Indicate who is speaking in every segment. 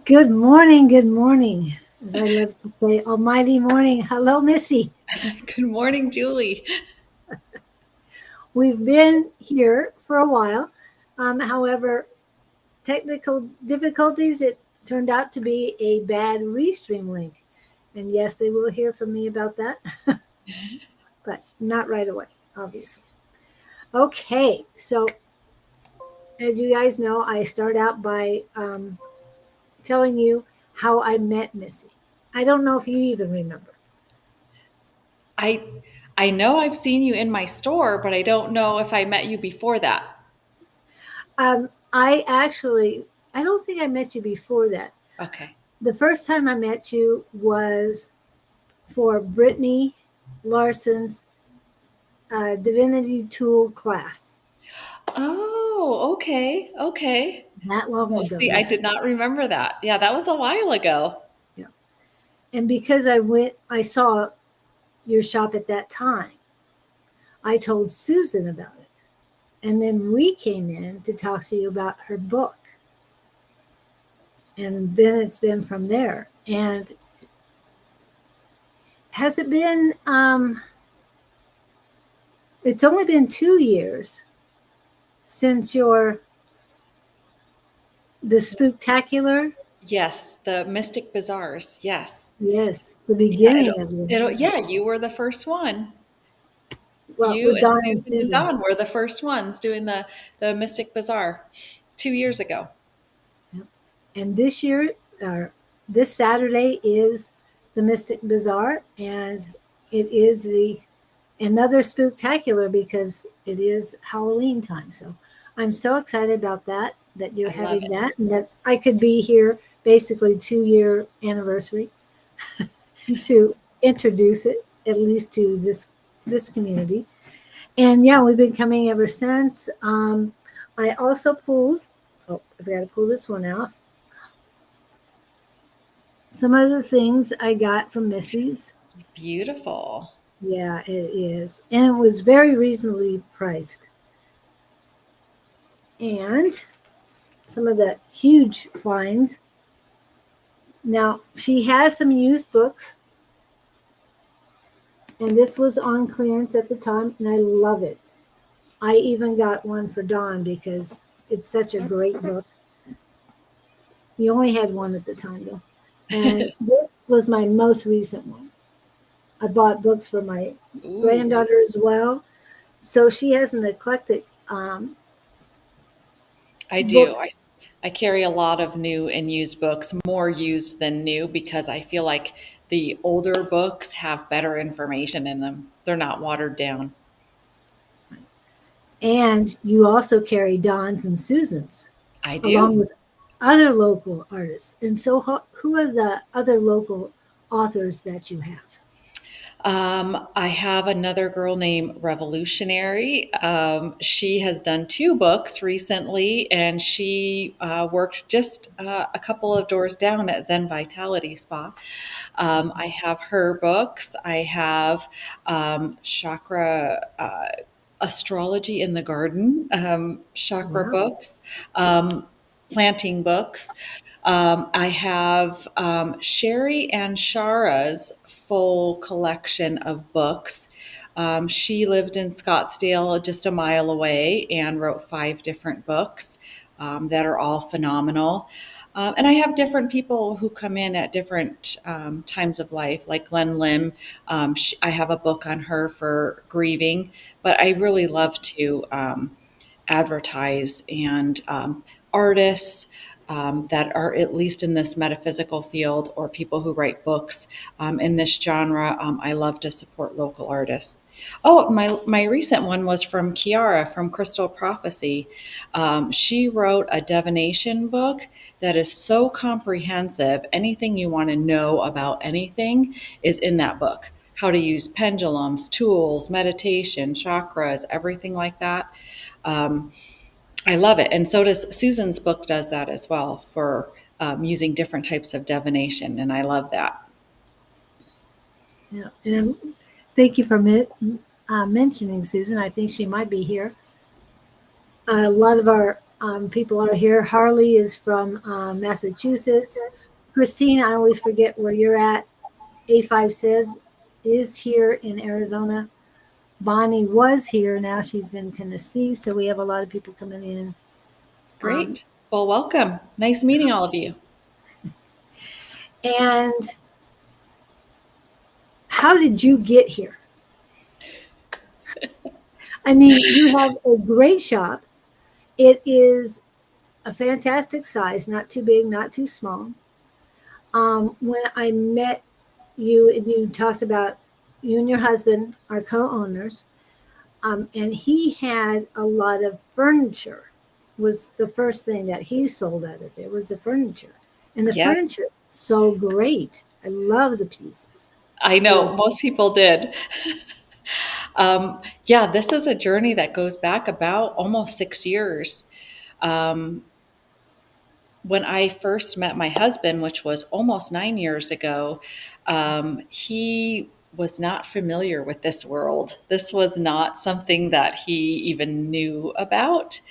Speaker 1: Good morning. As I love to say, almighty morning. Hello, Missy.
Speaker 2: Good morning, Julie.
Speaker 1: We've been here for a while. However, technical difficulties, it turned out to be a bad restream link. And yes, they will hear from me about that, but not right away, obviously. Okay, so as you guys know, I start out by telling you how I met Missy. I don't know if you even remember.
Speaker 2: I I know I've seen you in my store, but I don't know if I met you before that.
Speaker 1: I don't think I met you before that.
Speaker 2: Okay.
Speaker 1: The first time I met you was for Brittany Larson's Divinity Tool class.
Speaker 2: Oh, okay. Okay.
Speaker 1: That long
Speaker 2: Oh,
Speaker 1: ago,
Speaker 2: see, I
Speaker 1: yes.
Speaker 2: did not remember that. Yeah, that was a while ago.
Speaker 1: Yeah. And because I saw your shop at that time, I told Susan about it. And then we came in to talk to you about her book. And then it's been from there. And has it been, it's only been 2 years since the Spooktacular.
Speaker 2: Yes, the Mystic Bazaars. Yes.
Speaker 1: Yes, the
Speaker 2: Yeah,
Speaker 1: beginning of it.
Speaker 2: yeah, you were the first one.
Speaker 1: Well,
Speaker 2: You
Speaker 1: with
Speaker 2: and
Speaker 1: Don and
Speaker 2: Susan and
Speaker 1: Susan.
Speaker 2: Don were the first ones doing the Mystic Bazaar 2 years ago.
Speaker 1: Yep. And this year, this Saturday is the Mystic Bazaar, and it is the another spooktacular because it is Halloween time. So I'm so excited about that you're
Speaker 2: I love
Speaker 1: having
Speaker 2: it.
Speaker 1: that, and that I could be here basically 2 year anniversary to introduce it at least to this community. And yeah, we've been coming ever since. I also pulled, oh, I've got to pull this one out. Some other things I got from Missy's.
Speaker 2: Beautiful.
Speaker 1: Yeah, it is. And it was very reasonably priced. And some of the huge finds. Now, she has some used books, and this was on clearance at the time, and I love it. I even got one for Dawn because it's such a great book. You only had one at the time, though. And this was my most recent one. I bought books for my
Speaker 2: Ooh.
Speaker 1: granddaughter as well. So she has an eclectic
Speaker 2: I do.
Speaker 1: book.
Speaker 2: I carry a lot of new and used books, more used than new, because I feel like the older books have better information in them. They're not watered down.
Speaker 1: And you also carry Don's and Susan's,
Speaker 2: I
Speaker 1: along
Speaker 2: do.
Speaker 1: with other local artists. And so, who are the other local authors that you have?
Speaker 2: I have another girl named Revolutionary. She has done two books recently, and she worked just a couple of doors down at Zen Vitality Spa. I have her books. I have chakra. Astrology in the Garden, chakra
Speaker 1: Wow.
Speaker 2: books, planting books. I have Sherry and Shara's full collection of books. She lived in Scottsdale, just a mile away, and wrote 5 different books that are all phenomenal. And I have different people who come in at different times of life, like Glenn Lim. I have a book on her for grieving, but I really love to advertise and artists that are at least in this metaphysical field, or people who write books in this genre. I love to support local artists. Oh, my recent one was from Kiara from Crystal Prophecy. She wrote a divination book that is so comprehensive. Anything you want to know about anything is in that book. How to use pendulums, tools, meditation, chakras, everything like that. Um, I love it. And so does Susan's book, does that as well, for using different types of divination. And I love that.
Speaker 1: Yeah. And thank you for mentioning Susan. I think she might be here. A lot of our People are here. Harley is from Massachusetts. Christine, I always forget where you're at. A5 says is here in Arizona. Bonnie was here. Now she's in Tennessee. So we have a lot of people coming in. Um,
Speaker 2: Great. Well, welcome. Nice meeting all of you.
Speaker 1: and how did you get here? I mean, you have a great shop. It is a fantastic size, not too big, not too small. When I met you and you talked about you and your husband are co-owners, and he had a lot of furniture. Was the first thing that he sold out of there was the furniture, and the
Speaker 2: Yes,
Speaker 1: furniture is so great. I love the pieces.
Speaker 2: I
Speaker 1: They're
Speaker 2: know most people did. Yeah, this is a journey that goes back about almost 6 years. Um, when I first met my husband, which was almost 9 years ago, he was not familiar with this world. This was not something that he even knew about.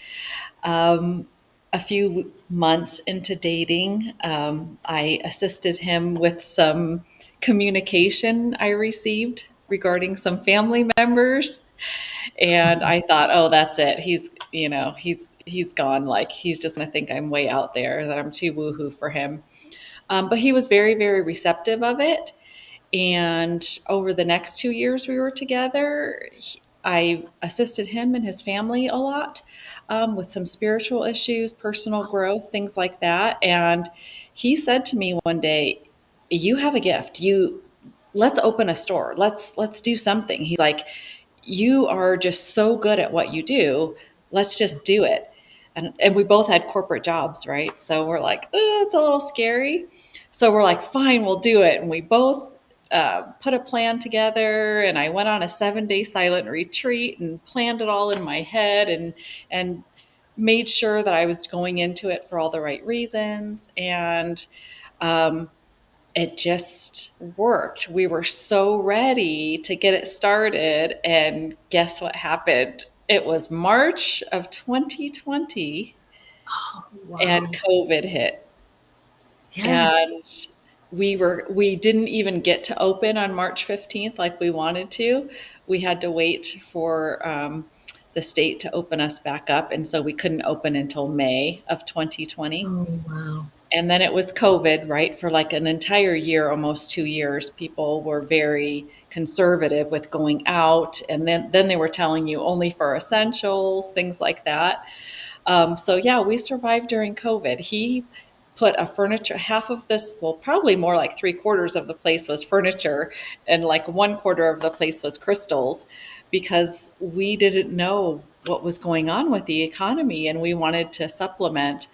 Speaker 2: Um, a few months into dating, I assisted him with some communication I received regarding some family members. And I thought, oh, that's it. He's gone. Like he's just gonna think I'm way out there, that I'm too woohoo for him. But he was very, very receptive of it. And over the next 2 years we were together, I assisted him and his family a lot with some spiritual issues, personal growth, things like that. And he said to me one day, "You have a gift. You let's open a store. Let's do something." He's like, "You are just so good at what you do. Let's just do it." And we both had corporate jobs, right? So we're like, oh, it's a little scary. So we're like, fine, we'll do it. And we both put a plan together. And I went on a 7 day silent retreat and planned it all in my head and made sure that I was going into it for all the right reasons. And um, it just worked. We were so ready to get it started. And guess what happened? It was March of 2020 and
Speaker 1: wow.
Speaker 2: COVID hit.
Speaker 1: Yes.
Speaker 2: And we didn't even get to open on March 15th like we wanted to. We had to wait for the state to open us back up. And so we couldn't open until May of 2020.
Speaker 1: Oh wow.
Speaker 2: And then it was COVID, right? For like an entire year, almost 2 years, people were very conservative with going out. And then they were telling you only for essentials, things like that. So yeah, we survived during COVID. He put a furniture, half of this, well, probably more like 3/4 of the place was furniture, and like 1/4 of the place was crystals, because we didn't know what was going on with the economy and we wanted to supplement.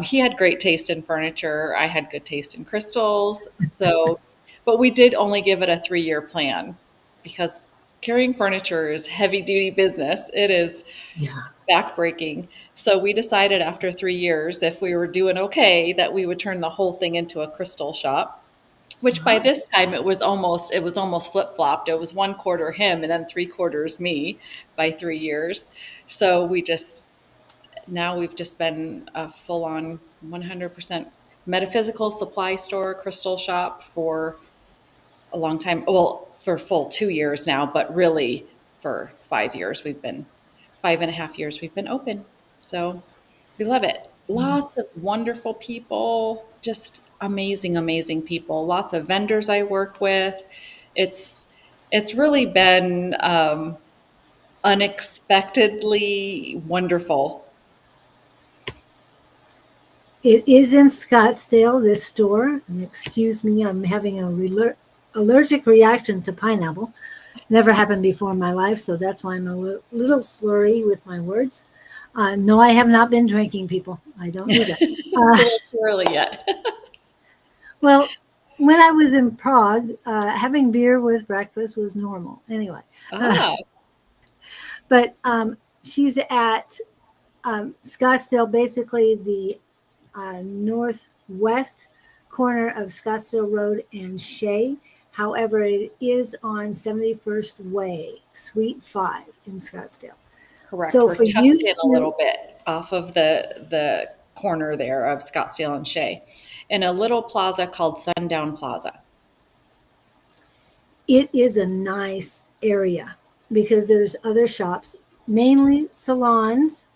Speaker 2: He had great taste in furniture. I had good taste in crystals. So, but we did only give it a 3 year plan because carrying furniture is heavy duty business. It is
Speaker 1: Yeah.
Speaker 2: backbreaking. So we decided after 3 years, if we were doing okay, that we would turn the whole thing into a crystal shop. Which by
Speaker 1: Wow.
Speaker 2: this time it was almost flip flopped. It was 1/4 him and then 3/4 me by 3 years. So we've just been a full on 100% metaphysical supply store, crystal shop for a long time. Well, for full 2 years now, but really for 5 years, 5.5 years we've been open. So we love it. Lots of wonderful people, just amazing, amazing people. Lots of vendors I work with. It's it's really been unexpectedly wonderful.
Speaker 1: It is in Scottsdale, this store. And excuse me, I'm having a allergic reaction to pineapple. Never happened before in my life, so that's why I'm a little slurry with my words. No, I have not been drinking, people. I don't do that.
Speaker 2: It's a
Speaker 1: Uh,
Speaker 2: little too early yet.
Speaker 1: well, when I was in Prague, having beer with breakfast was normal. Anyway, uh,
Speaker 2: Ah,
Speaker 1: but she's at Scottsdale, basically the northwest corner of Scottsdale Road and Shea. However, it is on 71st Way, Suite 5 in Scottsdale.
Speaker 2: Correct.
Speaker 1: So
Speaker 2: We're
Speaker 1: for
Speaker 2: tucked
Speaker 1: you
Speaker 2: in a
Speaker 1: to,
Speaker 2: little bit off of the corner there of Scottsdale and Shea, in a little plaza called Sundown Plaza.
Speaker 1: it is a nice area because there's other shops, mainly salons,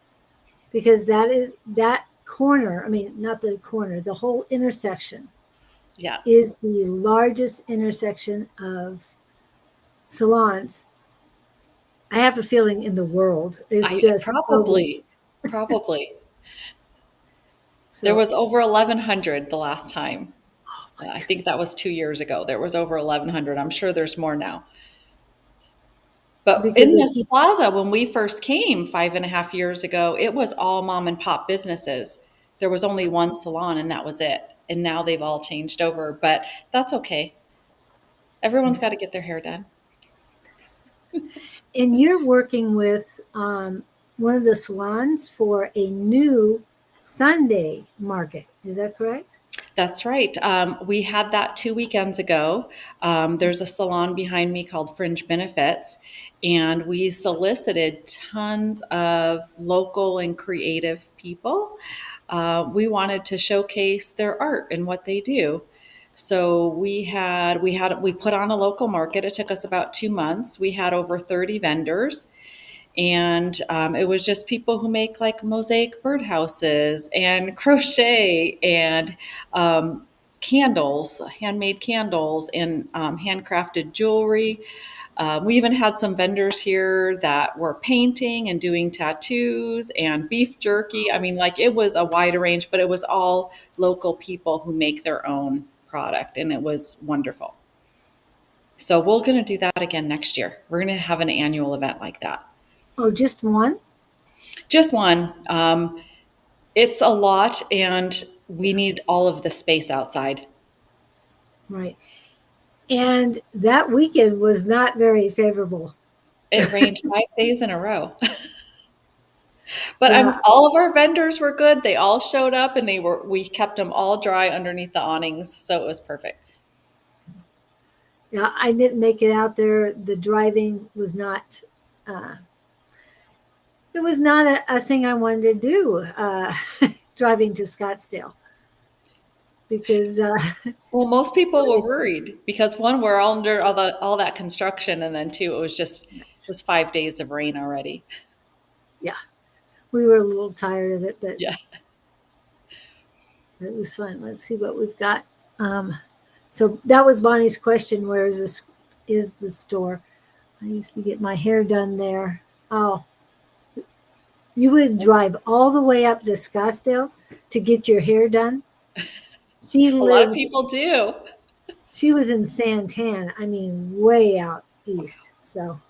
Speaker 1: because that is that corner. I mean, not the corner, the whole intersection
Speaker 2: Yeah,
Speaker 1: is the largest intersection of salons. I have a feeling in the world. It's
Speaker 2: I
Speaker 1: just so busy.
Speaker 2: probably there
Speaker 1: So
Speaker 2: was over 1,100 the last time.
Speaker 1: oh my
Speaker 2: I
Speaker 1: goodness.
Speaker 2: think that was 2 years ago. There was over 1,100. I'm sure there's more now. But
Speaker 1: Because
Speaker 2: in
Speaker 1: they
Speaker 2: this
Speaker 1: keep,
Speaker 2: plaza, when we first came 5.5 years ago, it was all mom and pop businesses. There was only one salon, and that was it. And now they've all changed over, but that's okay. Everyone's got to get their hair done.
Speaker 1: and you're working with one of the salons for a new Sunday market. Is that correct?
Speaker 2: That's right. We had that 2 weekends ago. There's a salon behind me called Fringe Benefits, and we solicited tons of local and creative people. We wanted to showcase their art and what they do. So we put on a local market. It took us about 2 months. We had over 30 vendors, and it was just people who make like mosaic birdhouses and crochet and candles, handmade candles, and handcrafted jewelry. We even had some vendors here that were painting and doing tattoos and beef jerky. I mean, like it was a wide range, but it was all local people who make their own product, and it was wonderful. So we're going to do that again next year. We're going to have an annual event like that.
Speaker 1: Oh, just one?
Speaker 2: Just one. It's a lot, and we need all of the space outside.
Speaker 1: Right. And that weekend was not very favorable.
Speaker 2: It rained 5 days in a row. But
Speaker 1: Yeah.
Speaker 2: all of our vendors were good. They all showed up, and we kept them all dry underneath the awnings, so it was perfect.
Speaker 1: Yeah. I didn't make it out there. The driving was not, uh, it was not a thing I wanted to do, driving to Scottsdale because,
Speaker 2: Well, most people were worried because one, we're all under all that construction, and then two, it was 5 days of rain already.
Speaker 1: yeah, we were a little tired of it, but
Speaker 2: Yeah.
Speaker 1: it was fun. Let's see what we've got. Um, so that was Bonnie's question. Where is the store? I used to get my hair done there. Oh, you would drive all the way up to Scottsdale to get your hair done. She
Speaker 2: A lot of
Speaker 1: lived,
Speaker 2: people do.
Speaker 1: she was in Santan. I mean, way out east. So,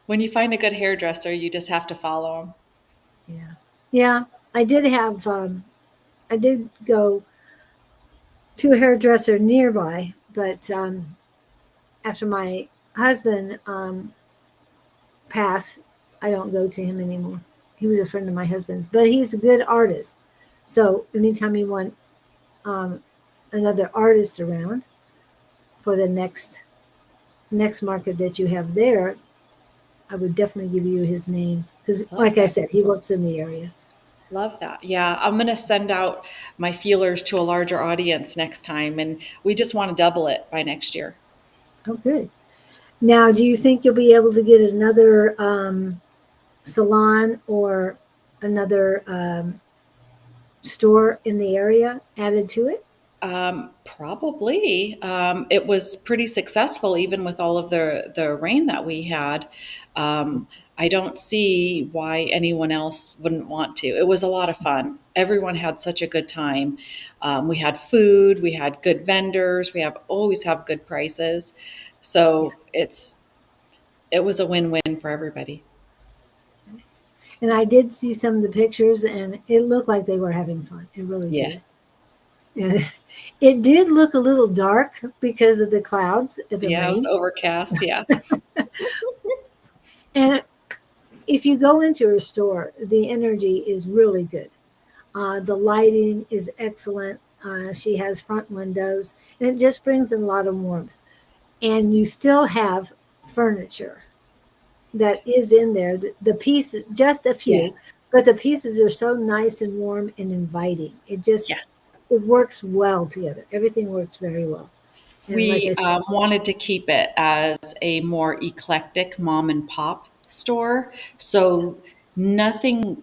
Speaker 2: When you find a good hairdresser, you just have to follow them.
Speaker 1: yeah. Yeah. I did have, I did go to a hairdresser nearby, but after my husband passed, I don't go to him anymore. He was a friend of my husband's, but he's a good artist. So anytime you want um, another artist around for the next market that you have there, I would definitely give you his name because,
Speaker 2: Love
Speaker 1: like I
Speaker 2: that.
Speaker 1: said, he works in the areas.
Speaker 2: Love that. Yeah, I'm going to send out my feelers to a larger audience next time, and we just want to double it by next year.
Speaker 1: Oh, good. Now, do you think you'll be able to get another salon or another store in the area added to it?
Speaker 2: Probably. It was pretty successful, even with all of the rain that we had. I don't see why anyone else wouldn't want to. It was a lot of fun. Everyone had such a good time. We had food, we had good vendors, always have good prices.
Speaker 1: Yeah.
Speaker 2: So it was a win-win for everybody.
Speaker 1: And I did see some of the pictures, and it looked like they were having fun. It really
Speaker 2: Yeah.
Speaker 1: did. And it did look a little dark because of the clouds and the
Speaker 2: Yeah, it was
Speaker 1: rain.
Speaker 2: overcast. Yeah.
Speaker 1: And if you go into a store, the energy is really good. The lighting is excellent. She has front windows, and it just brings in a lot of warmth. And you still have furniture. that is in there. The piece, just a few,
Speaker 2: Yes.
Speaker 1: but the pieces are so nice and warm and inviting.
Speaker 2: Yes.
Speaker 1: It works well together. Everything works very well. And like I
Speaker 2: We
Speaker 1: said,
Speaker 2: wanted to keep it as a more eclectic mom and pop store. So nothing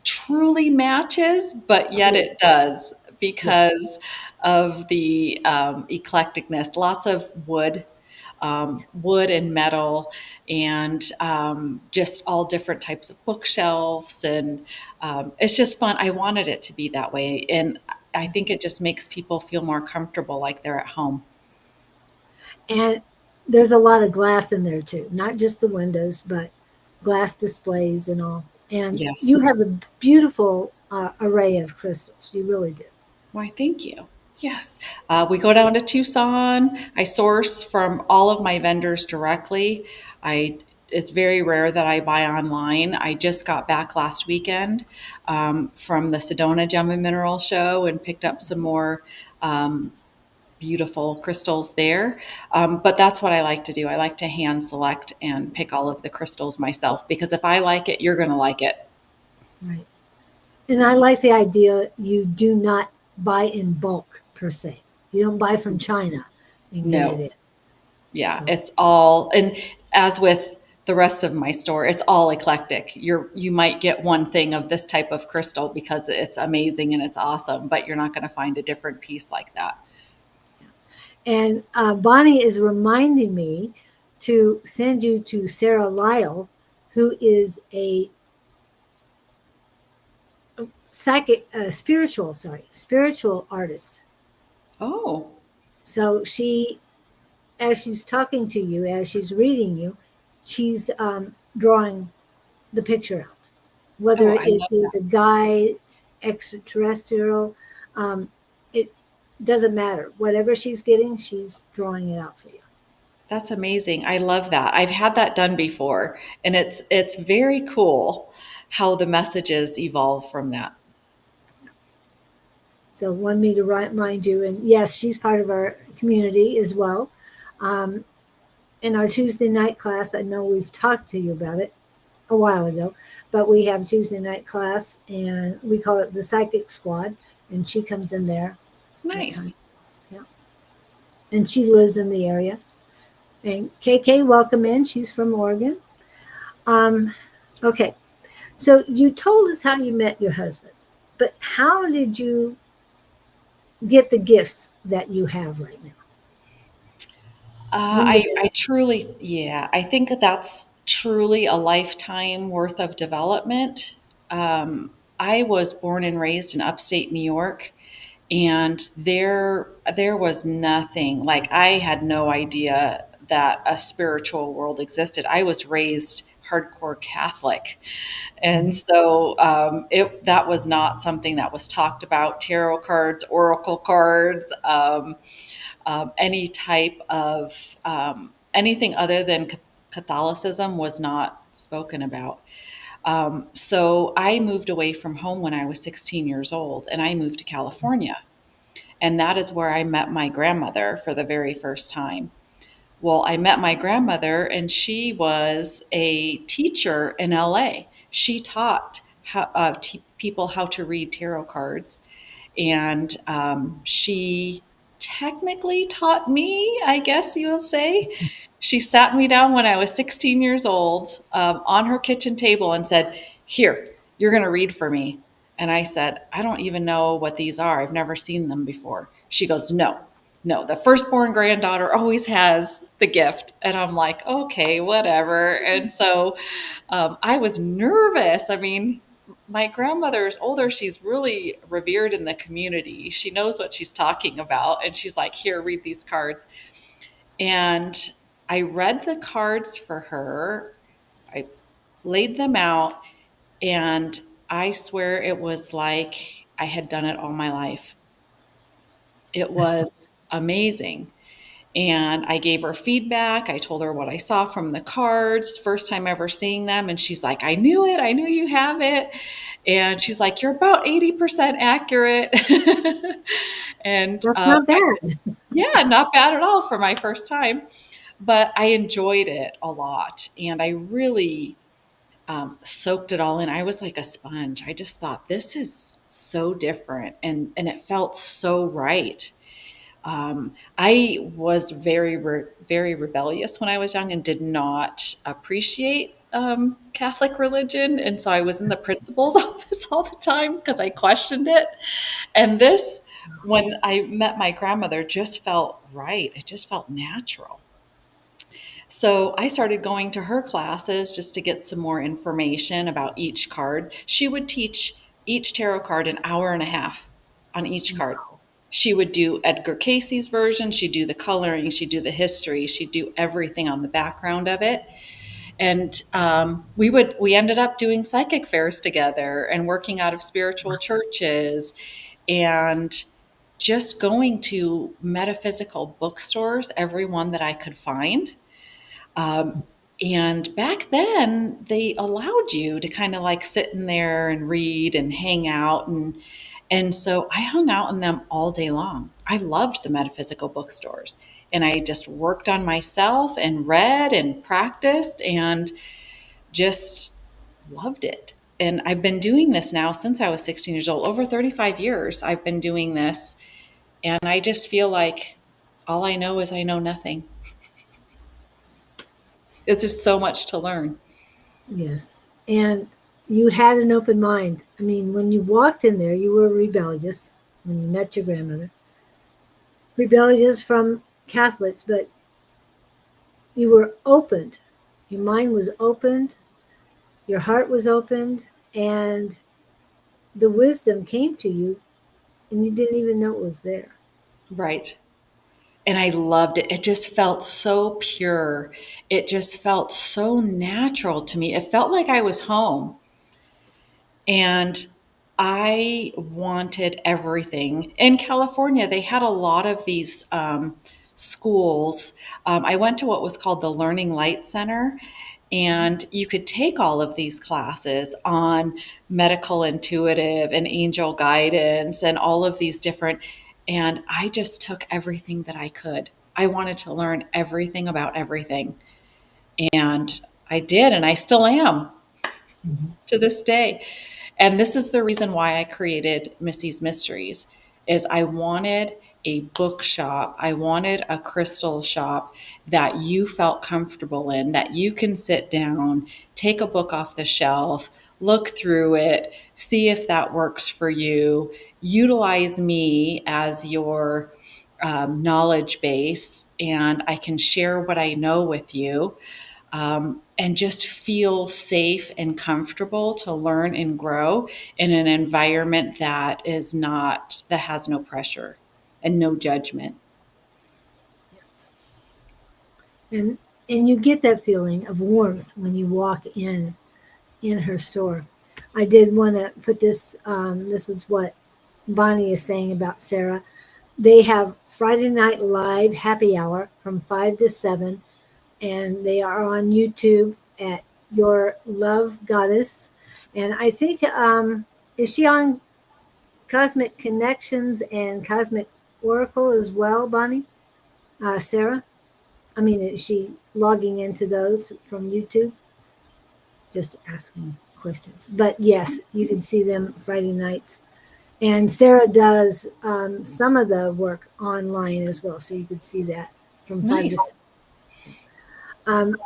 Speaker 2: truly matches, but yet
Speaker 1: yeah,
Speaker 2: it does
Speaker 1: yeah.
Speaker 2: because of the eclecticness. Lots of wood, wood and metal, and just all different types of bookshelves. And it's just fun. I wanted it to be that way. And I think it just makes people feel more comfortable like they're at home.
Speaker 1: And there's a lot of glass in there too, not just the windows, but glass displays and all. And
Speaker 2: Yes.
Speaker 1: you have a beautiful array of crystals. You really do.
Speaker 2: Why, thank you. Yes. We go down to Tucson. I source from all of my vendors directly. I It's very rare that I buy online. I just got back last weekend from the Sedona Gem and Mineral Show and picked up some more beautiful crystals there. But that's what I like to do. I like to hand select and pick all of the crystals myself because if I like it, you're going to like it.
Speaker 1: Right. And I like the idea you do not buy in bulk per se. You don't buy from China and get it
Speaker 2: No.
Speaker 1: in.
Speaker 2: Yeah,
Speaker 1: So,
Speaker 2: it's all, and as with the rest of my store, it's all eclectic. You might get one thing of this type of crystal because it's amazing and it's awesome, but you're not going to find a different piece like that.
Speaker 1: and Bonnie is reminding me to send you to Sarah Lyle, who is a spiritual artist.
Speaker 2: Oh,
Speaker 1: So as she's talking to you, as she's reading you, she's drawing the picture out. Whether
Speaker 2: oh, I
Speaker 1: it
Speaker 2: love
Speaker 1: is
Speaker 2: that.
Speaker 1: a guide, extraterrestrial, it doesn't matter. Whatever she's getting, she's drawing it out for you.
Speaker 2: That's amazing. I love that. I've had that done before, and it's very cool how the messages evolve from that.
Speaker 1: So, want me to remind you, and yes, she's part of our community as well. Um, in our Tuesday night class, I know we've talked to you about it a while ago, but we have Tuesday night class, and we call it the Psychic Squad, and she comes in there at times.
Speaker 2: Nice.
Speaker 1: Yeah, and she lives in the area. And KK, welcome in. She's from Oregon. Um, okay, so you told us how you met your husband, but how did you get the gifts that you have right now? When did
Speaker 2: I
Speaker 1: that?
Speaker 2: truly, yeah, I think that's truly a lifetime worth of development. I was born and raised in upstate New York, and there was nothing like I had no idea that a spiritual world existed. I was raised hardcore Catholic, and
Speaker 1: Mhm.
Speaker 2: so it that was not something that was talked about. Tarot cards, oracle cards. Any type of anything other than Catholicism was not spoken about. So I moved away from home when I was 16 years old and I moved to California. And that is where I met my grandmother for the very first time. Well, I met my grandmother and she was a teacher in LA. She taught people how to read tarot cards and she technically taught me, I guess you will say. She sat me down when I was 16 years old on her kitchen table and said, "Here, you're going to read for me." And I said, "I don't even know what these are. I've never seen them before." She goes, "No, no, the firstborn granddaughter always has the gift." And I'm like, "Okay, whatever." And so I was nervous. I mean, my grandmother is older. She's really revered in the community. She knows what she's talking about. And she's like, "Here, read these cards." And I read the cards for her. I laid them out. And I swear it was like I had done it all my life. It was amazing. And I gave her feedback. I told her what I saw from the cards, first time ever seeing them. And she's like, "I knew it. I knew you have it." And she's like, "You're about 80% accurate." And
Speaker 1: That's not bad.
Speaker 2: yeah, not bad at all for my first time. but I enjoyed it a lot. And I really soaked it all in. I was like a sponge. I just thought this is so different, and it felt so right. I was very rebellious when I was young and did not appreciate Catholic religion, and so I was in the principal's office all the time because I questioned it. And this, when I met my grandmother, just felt right. It just felt natural. So I started going to her classes just to get some more information about each card. She would teach each tarot card an hour and a half on each card. She would do Edgar Casey's version, she'd do the coloring, she'd do the history, she'd do everything on the background of it. And we ended up doing psychic fairs together and working out of spiritual churches and just going to metaphysical bookstores, every one that I could find. And back then, they allowed you to kind of like sit in there and read and hang out. And so I hung out in them all day long. I loved the metaphysical bookstores. And I just worked on myself and read and practiced and just loved it. And I've been doing this now since I was 16 years old. Over 35 years, I've been doing this. And I just feel like all I know is I know nothing. It's just so much to learn.
Speaker 1: Yes. And you had an open mind. I mean, when you walked in there, you were rebellious when you met your grandmother. Rebellious from Catholics, but you were opened. Your mind was opened, your heart was opened, and the wisdom came to you, and you didn't even know it was there.
Speaker 2: Right. And I loved it. It just felt so pure. It just felt so natural to me. It felt like I was home. And I wanted everything. In California, they had a lot of these schools. I went to what was called the Learning Light Center, and you could take all of these classes on medical intuitive and angel guidance and all of these different. And I just took everything that I could. I wanted to learn everything about everything. And I did, and I still am to this day. And this is the reason why I created Missy's Mysteries is I wanted a bookshop. I wanted a crystal shop that you felt comfortable in, that you can sit down, take a book off the shelf, look through it, see if that works for you, utilize me as your knowledge base, and I can share what I know with you, and just feel safe and comfortable to learn and grow in an environment that has no pressure and no judgment.
Speaker 1: Yes. And and you get that feeling of warmth when you walk in her store. I did want to put this. This is what Bonnie is saying about Sarah. They have Friday Night Live happy hour from 5 to 7, and they are on YouTube at Your Love Goddess. And I think is she on Cosmic Connections and Cosmic Oracle as well, Bonnie? Sarah? I mean, is she logging into those from YouTube? Just asking questions. But yes, you can see them Friday nights. And Sarah does some of the work online as well, so you could see that from 5 to
Speaker 2: Nice.
Speaker 1: 7.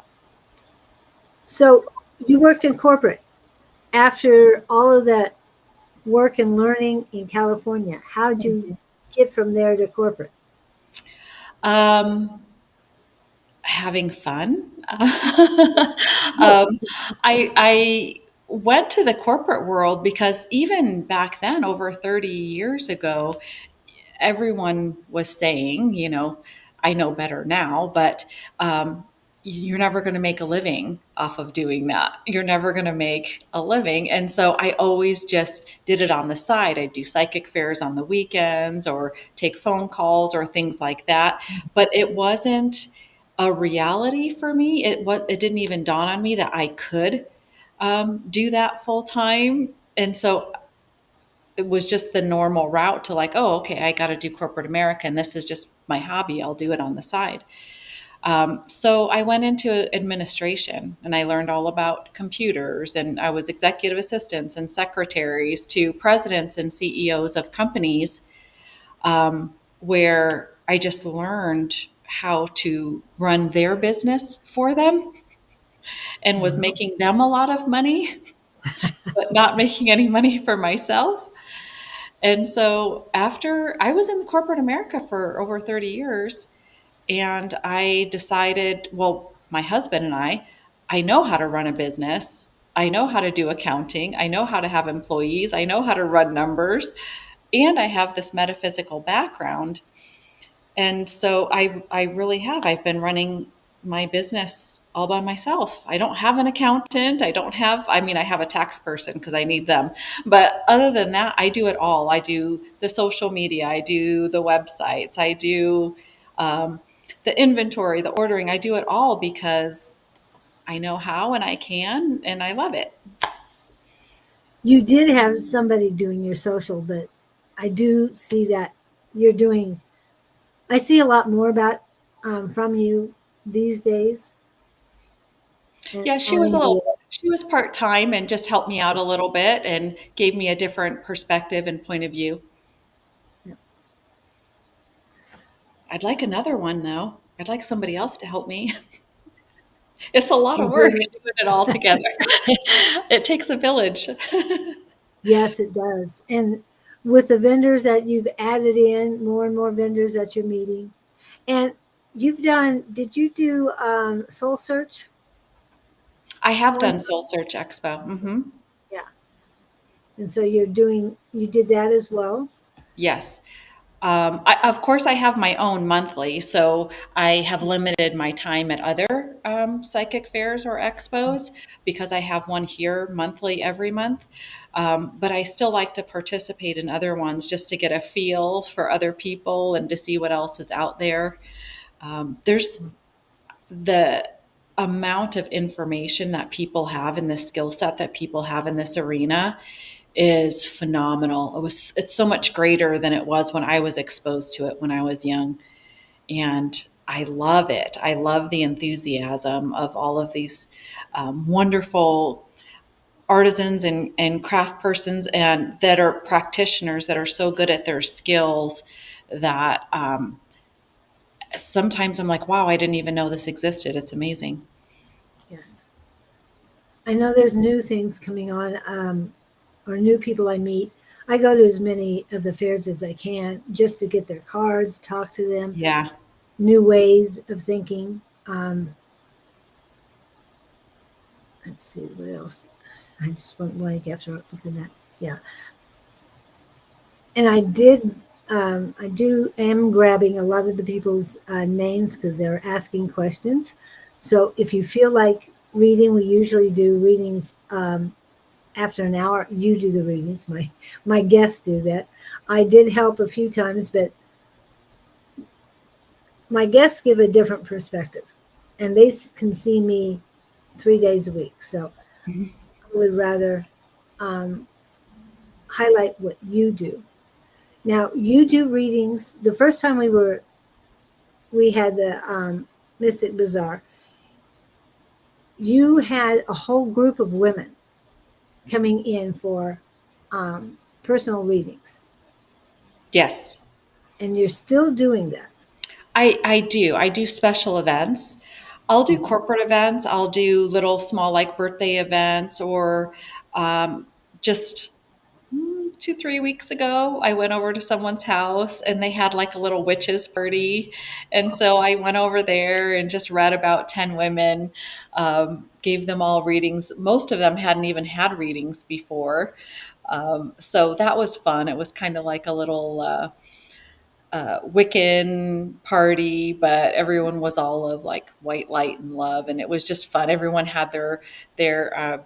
Speaker 1: So you worked in corporate after all of that work and learning in California. How'd you get from there to corporate?
Speaker 2: Um, Having fun.
Speaker 1: Oh,
Speaker 2: I went to the corporate world because even back then, over 30 years ago, everyone was saying, I know better now, but you're never going to make a living off of doing that. You're never going to make a living. And so I always just did it on the side. I'd do psychic fairs on the weekends or take phone calls or things like that. But it wasn't a reality for me. It didn't even dawn on me that I could do that full time. And so it was just the normal route to like, oh, okay, I got to do corporate America, and this is just my hobby. I'll do it on the side. So I went into administration and I learned all about computers, and I was executive assistants and secretaries to presidents and CEOs of companies, where I just learned how to run their business for them and was
Speaker 1: Wow.
Speaker 2: making them a lot of money, but not making any money for myself. And so after I was in corporate America for over 30 years, and I decided, well, my husband and I know how to run a business. I know how to do accounting. I know how to have employees. I know how to run numbers. And I have this metaphysical background. And so I really have. I've been running my business all by myself. I don't have an accountant. I mean, I have a tax person because I need them. But other than that, I do it all. I do the social media, I do the websites, I do um, the inventory, the ordering. I do it all because I know how and I can and I love it.
Speaker 1: You did have somebody doing your social, but I do see that you're doing, I see a lot more about from you these days and
Speaker 2: Yeah,
Speaker 1: owning the,
Speaker 2: she was part-time and just helped me out a little bit and gave me a different perspective and point of view. I'd like another one though. I'd like somebody else to help me. It's a lot of
Speaker 1: you
Speaker 2: work
Speaker 1: did
Speaker 2: doing it all together. It takes a village.
Speaker 1: yes, it does. And with the vendors that you've added in, more and more vendors that you're meeting, and you've done, did you do Soul Search
Speaker 2: I have
Speaker 1: one
Speaker 2: done
Speaker 1: time?
Speaker 2: Soul Search Expo.
Speaker 1: Yeah. And so you're doing, you did that as well.
Speaker 2: Yes. Of course, I have my own monthly, so I have limited my time at other psychic fairs or expos because I have one here monthly every month. But I still like to participate in other ones just to get a feel for other people and to see what else is out there. There's the amount of information that people have and the skill set that people have in this arena is phenomenal. It's so much greater than it was when I was exposed to it when I was young. And I love it. I love the enthusiasm of all of these wonderful artisans and craft persons and that are practitioners that are so good at their skills that sometimes I'm like, wow, I didn't even know this existed. It's amazing.
Speaker 1: Yes. I know there's new things coming on, or new people I meet. I go to as many of the fairs as I can just to get their cards, talk to them,
Speaker 2: Yeah.
Speaker 1: new ways of thinking. Let's see what else. I just went blank after looking at that. Yeah, and I do am grabbing a lot of the people's names because they're asking questions. So if you feel like reading, we usually do readings after an hour. You do the readings. My guests do that. I did help a few times, but my guests give a different perspective, and they can see me 3 days a week. So I would rather um, highlight what you do. Now you do readings. The first time we had the Mystic Bazaar, you had a whole group of women coming in for personal readings,
Speaker 2: Yes.
Speaker 1: and you're still doing that.
Speaker 2: I do. I do special events. I'll do corporate events. I'll do little small like birthday events or just 2, 3 weeks ago, I went over to someone's house and they had like a little witches party. And so I went over there and just read about 10 women, gave them all readings. Most of them hadn't even had readings before. So that was fun. It was kind of like a little Wiccan party, but everyone was all of like white light and love, and it was just fun. Everyone had their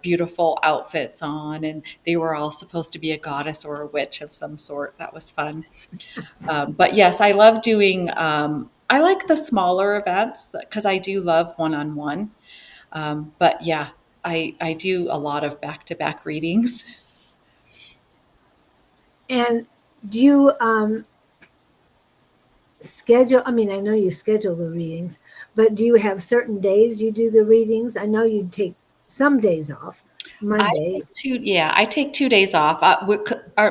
Speaker 2: beautiful outfits on, and they were all supposed to be a goddess or a witch of some sort. That was fun. But yes, I love doing. I like the smaller events because I do love one-on-one. But yeah, I do a lot of back-to-back readings.
Speaker 1: And do you schedule? I mean, I know you schedule the readings, but do you have certain days you do the readings? I know you take some days off.
Speaker 2: I take
Speaker 1: Mondays.
Speaker 2: I take 2 days off.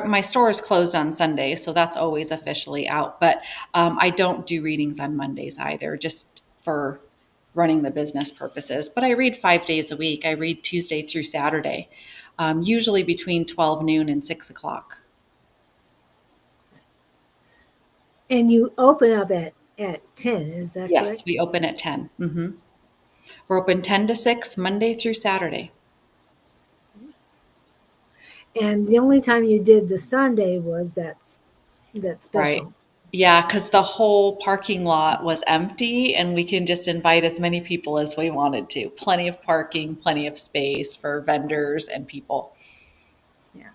Speaker 2: My store is closed on Sunday, so that's always officially out. But I don't do readings on Mondays either, just for running the business purposes. But I read 5 days a week. I read Tuesday through Saturday, usually between 12 noon and 6 o'clock.
Speaker 1: And you open up at 10, is that
Speaker 2: Yes,
Speaker 1: correct?
Speaker 2: we open at 10. We're open 10 to 6, Monday through Saturday.
Speaker 1: And the only time you did the Sunday was that
Speaker 2: Right.
Speaker 1: special.
Speaker 2: Yeah, because the whole parking lot was empty and we can just invite as many people as we wanted to. Plenty of parking, plenty of space for vendors and people.
Speaker 1: Yeah.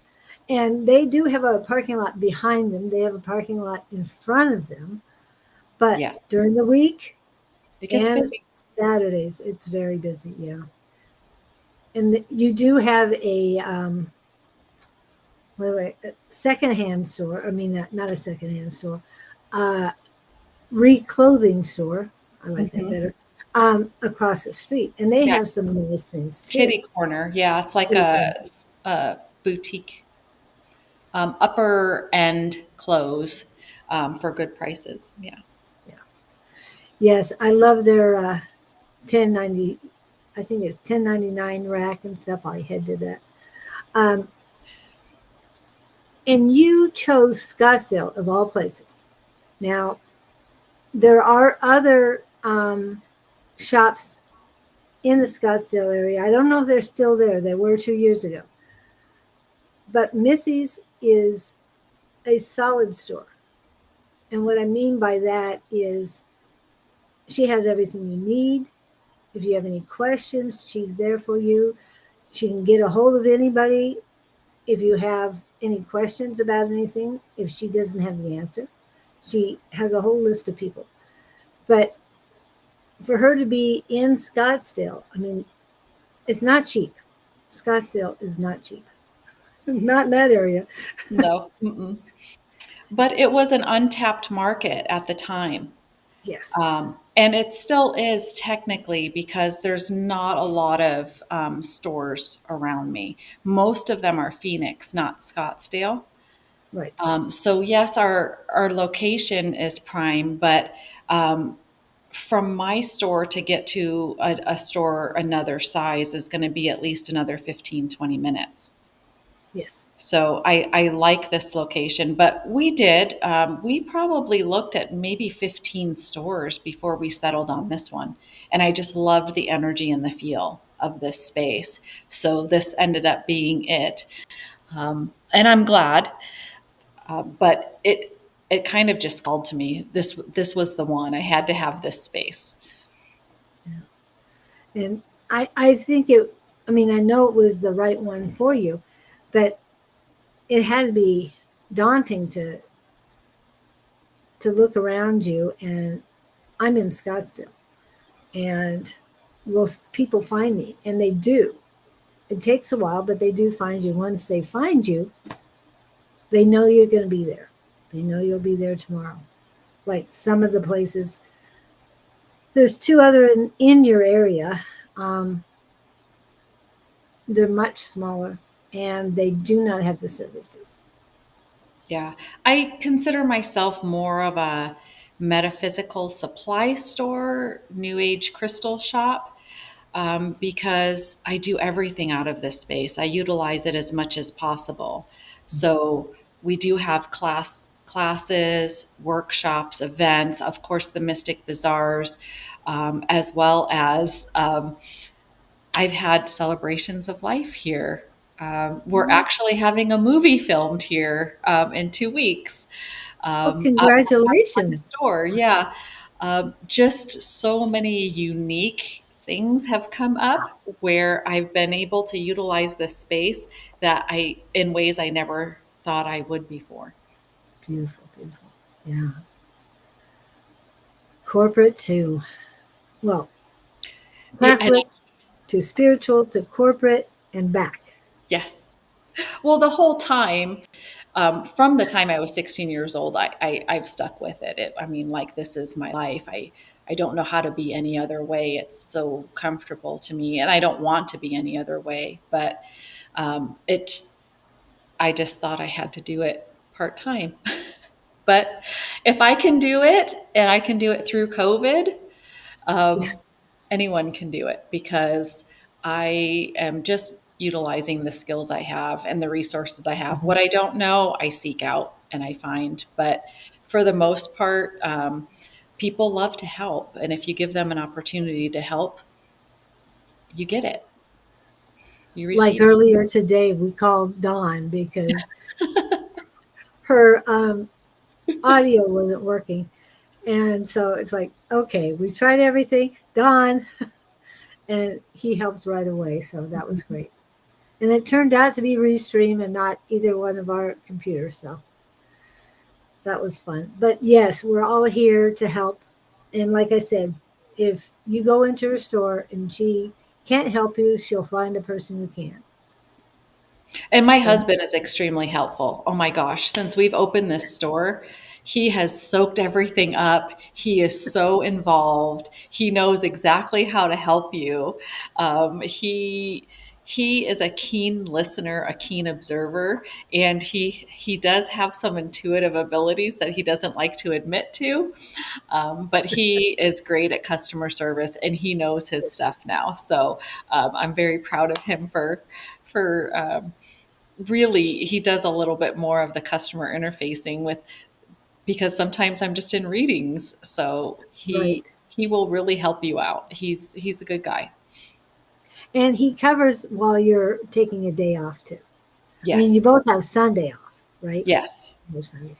Speaker 1: And they do have a parking lot behind them. They have a parking lot in front of them. But
Speaker 2: Yes,
Speaker 1: during the week
Speaker 2: it gets
Speaker 1: and
Speaker 2: busy.
Speaker 1: Saturdays, it's very busy. Yeah. And you do have a secondhand store. I mean, not a secondhand store, uh, reclothing store. I like that
Speaker 2: hmm
Speaker 1: better. Across the street, and they
Speaker 2: Yeah,
Speaker 1: have some nice things too.
Speaker 2: kitty corner. Yeah, it's like
Speaker 1: Kitty corner.
Speaker 2: a boutique, upper end clothes for good prices. Yeah.
Speaker 1: Yeah. Yes, I love their 1090. I think it's 1099 rack and stuff. I head to that. Um, and you chose Scottsdale of all places. Now there are other shops in the Scottsdale area. I don't know if they're still there. They were 2 years ago. But Missy's is a solid store. And what I mean by that is she has everything you need. If you have any questions, she's there for you. She can get a hold of anybody if you have any questions about anything, if she doesn't have the answer. She has a whole list of people. But for her to be in Scottsdale, I mean, it's not cheap. Scottsdale is not cheap. Not in that area.
Speaker 2: No. Mm-mm. But it was an untapped market at the time.
Speaker 1: Yes.
Speaker 2: And it still is technically because there's not a lot of stores around me. Most of them are Phoenix, not Scottsdale.
Speaker 1: Right.
Speaker 2: So yes, our location is prime, but um, from my store to get to a store another size is going to be at least another 15-20 minutes.
Speaker 1: Yes.
Speaker 2: So I like this location, but we probably looked at maybe 15 stores before we settled on this one. And I just loved the energy and the feel of this space. So this ended up being it. And I'm glad, but it kind of just called to me. This was the one. I had to have this space.
Speaker 1: And I think I mean, I know it was the right one for you, but it had to be daunting to look around you. And I'm in Scottsdale, and most people find me, and they do. It takes a while, but they do find you. Once they find you, they know you're going to be there. They know you'll be there tomorrow. Like some of the places, there's two other in your area. Um, they're much smaller, and they do not have the services.
Speaker 2: Yeah. I consider myself more of a metaphysical supply store, new age crystal shop, because I do everything out of this space. I utilize it as much as possible. So we do have classes, workshops, events, of course, the Mystic Bazaars, as well as I've had celebrations of life here. We're
Speaker 1: Oh,
Speaker 2: actually having a movie filmed here in 2 weeks up on the
Speaker 1: congratulations.
Speaker 2: store. Yeah. Just so many unique things have come up where I've been able to utilize this space in ways I never thought I would before.
Speaker 1: Beautiful, beautiful. Yeah. Corporate to, well,
Speaker 2: Yeah, and
Speaker 1: Catholic to spiritual to corporate and back.
Speaker 2: yes. Well, the whole time, from the time I was 16 years old, I've stuck with it. I mean, like, this is my life. I don't know how to be any other way. It's so comfortable to me, and I don't want to be any other way. But it's, I just thought I had to do it part time. But if I can do it, and I can do it through COVID, um,
Speaker 1: Yes.
Speaker 2: anyone can do it, because I am just utilizing the skills I have and the resources I have.
Speaker 1: Mhm.
Speaker 2: What I don't know, I seek out and I find. But for the most part, people love to help. And if you give them an opportunity to help, you get it, you
Speaker 1: Like
Speaker 2: receive
Speaker 1: earlier today, we called Dawn because her audio wasn't working. And so it's like, okay, we tried everything. Dawn. And he helped right away. So that was
Speaker 2: it.
Speaker 1: great. And it turned out to be Restream and not either one of our computers. So that was fun. But yes, we're all here to help. And like I said, if you go into her store and she can't help you, she'll find the person who can.
Speaker 2: And my
Speaker 1: So
Speaker 2: husband is extremely helpful. Oh my gosh, since we've opened this store, he has soaked everything up. He is so involved. He knows exactly how to help you. He is a keen listener, a keen observer, and he does have some intuitive abilities that he doesn't like to admit to. But he is great at customer service, and he knows his stuff now. So I'm very proud of him for really, he does a little bit more of the customer interfacing with, because sometimes I'm just in readings, so
Speaker 1: right.
Speaker 2: he will really help you out. He's a good guy.
Speaker 1: And he covers while you're taking a day off too. I mean, you
Speaker 2: Yes.
Speaker 1: both have Sunday off, right?
Speaker 2: Yes.
Speaker 1: No Sunday.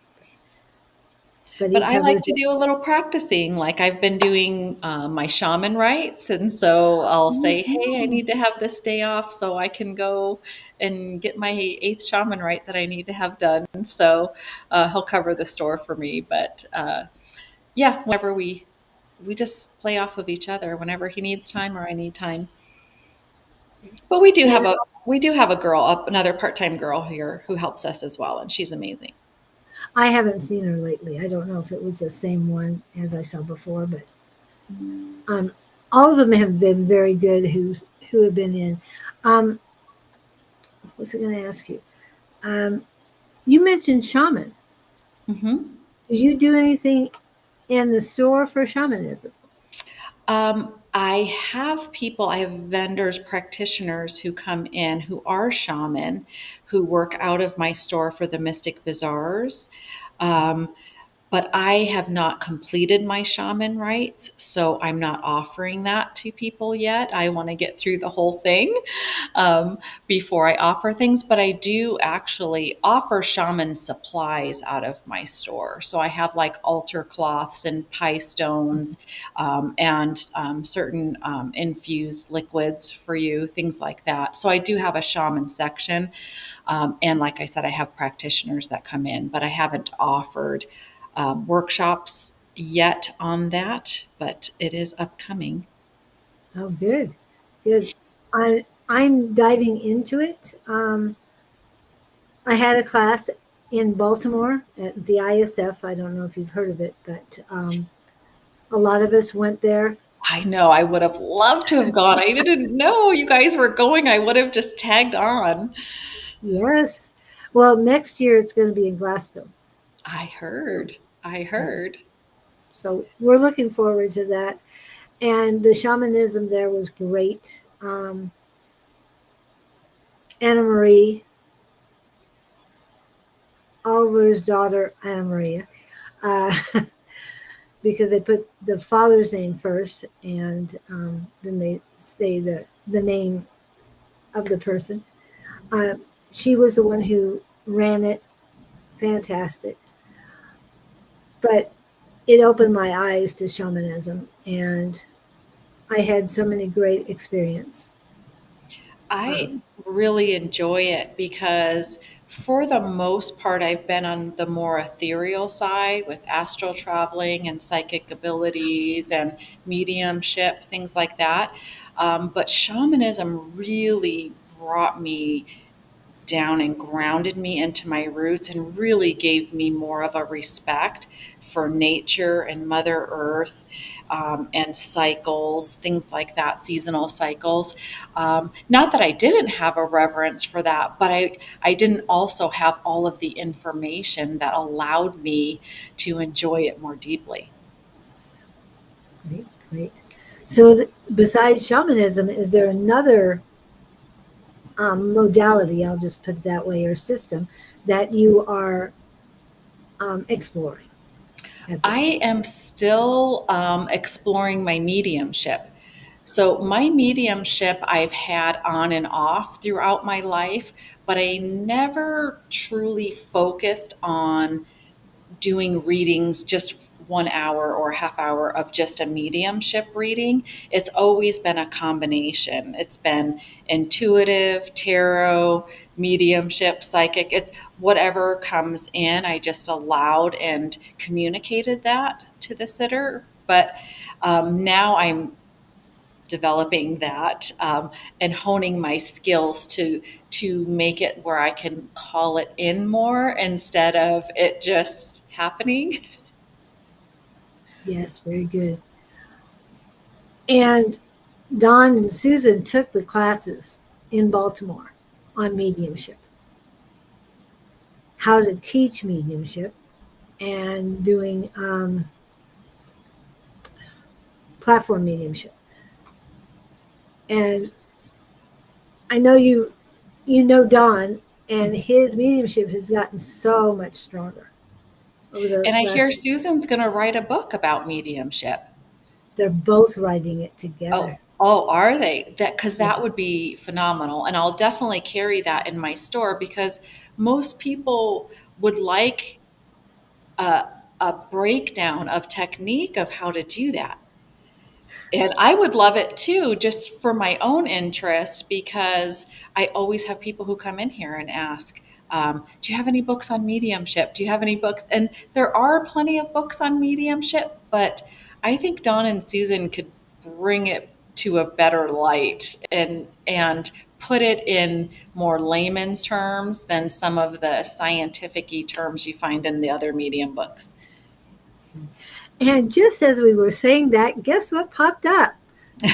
Speaker 1: But
Speaker 2: But
Speaker 1: he
Speaker 2: I like
Speaker 1: covers
Speaker 2: to
Speaker 1: it.
Speaker 2: do a little practicing. Like, I've been doing my shaman rites, and so I'll say, "Hey, I
Speaker 1: Mhm.
Speaker 2: need to have this day off so I can go and get my eighth shaman rite that I need to have done." So he'll cover the store for me. But yeah, whenever we just play off of each other whenever he needs time or I need time. But
Speaker 1: And
Speaker 2: we do have a girl, another part-time girl here who helps us as well, and she's amazing.
Speaker 1: I haven't seen her lately. I don't know if it was the same one as I saw before, but um, all of them have been very good. Who have been in? Um, what was I going to ask you? Um, you mentioned shaman.
Speaker 2: Hmm.
Speaker 1: Did you do anything in the store for shamanism?
Speaker 2: I have vendors, practitioners who come in who are shaman, who work out of my store for the Mystic Bazaars. Um, but I have not completed my shaman rites, so I'm not offering that to people yet. I want to get through the whole thing um, before I offer things, but I do actually offer shaman supplies out of my store. So I have like altar cloths and pie stones and certain infused liquids for you, things like that. So I do have a shaman section. And like I said, I have practitioners that come in, but I haven't offered workshops yet on that, but it is upcoming.
Speaker 1: Oh, good, good. I'm diving into it. I had a class in Baltimore at the ISF. I don't know if you've heard of it, but a lot of us went there.
Speaker 2: I know, I would have loved to have gone. I didn't know you guys were going. I would have just tagged on.
Speaker 1: Yes. Well, next year it's going to be in Glasgow.
Speaker 2: I heard. I
Speaker 1: Yeah.
Speaker 2: heard.
Speaker 1: So we're looking forward to that. And the shamanism there was great. Anna Marie, Oliver's daughter, Anna Maria, uh, because they put the father's name first, and then they say the name of the person. Uh, she was the one who ran it. Fantastic. But it opened my eyes to shamanism, and I had so many great experience.
Speaker 2: I
Speaker 1: Um,
Speaker 2: really enjoy it because, for the most part, I've been on the more ethereal side with astral traveling and psychic abilities and mediumship, things like that. But shamanism really brought me down and grounded me into my roots and really gave me more of a respect for nature and Mother Earth, and cycles, things like that, seasonal cycles. Not that I didn't have a reverence for that, but I didn't also have all of the information that allowed me to enjoy it more deeply.
Speaker 1: Great, great. So, besides shamanism, is there another modality, I'll just put it that way, or system that you are exploring at this
Speaker 2: I
Speaker 1: point?
Speaker 2: am still exploring my mediumship. So, my mediumship I've had on and off throughout my life, but I never truly focused on doing readings just 1 hour or a half hour of just a mediumship reading. It's always been a combination. It's been intuitive, tarot, mediumship, psychic. It's whatever comes in. I just allowed and communicated that to the sitter. But now I'm developing that, and honing my skills to make it where I can call it in more instead of it just happening.
Speaker 1: Yes, very good. And Don and Susan took the classes in Baltimore on mediumship, how to teach mediumship, and doing platform mediumship. And I know you know Don, and his mediumship has gotten so much stronger over the
Speaker 2: And I hear
Speaker 1: last.
Speaker 2: Susan's going to write a book about mediumship.
Speaker 1: They're both writing it
Speaker 2: Oh,
Speaker 1: together.
Speaker 2: oh, are they? That because that
Speaker 1: Yes.
Speaker 2: would be phenomenal, and I'll definitely carry that in my store because most people would like a, a breakdown of technique of how to do that. And I would love it too, just for my own interest, because I always have people who come in here and ask, do you have any books on mediumship? Do you have any books? And there are plenty of books on mediumship, but I think Dawn and Susan could bring it to a better light and put it in more layman's terms than some of the scientific-y terms you find in the other medium books.
Speaker 1: And just as we were saying that, guess what popped up?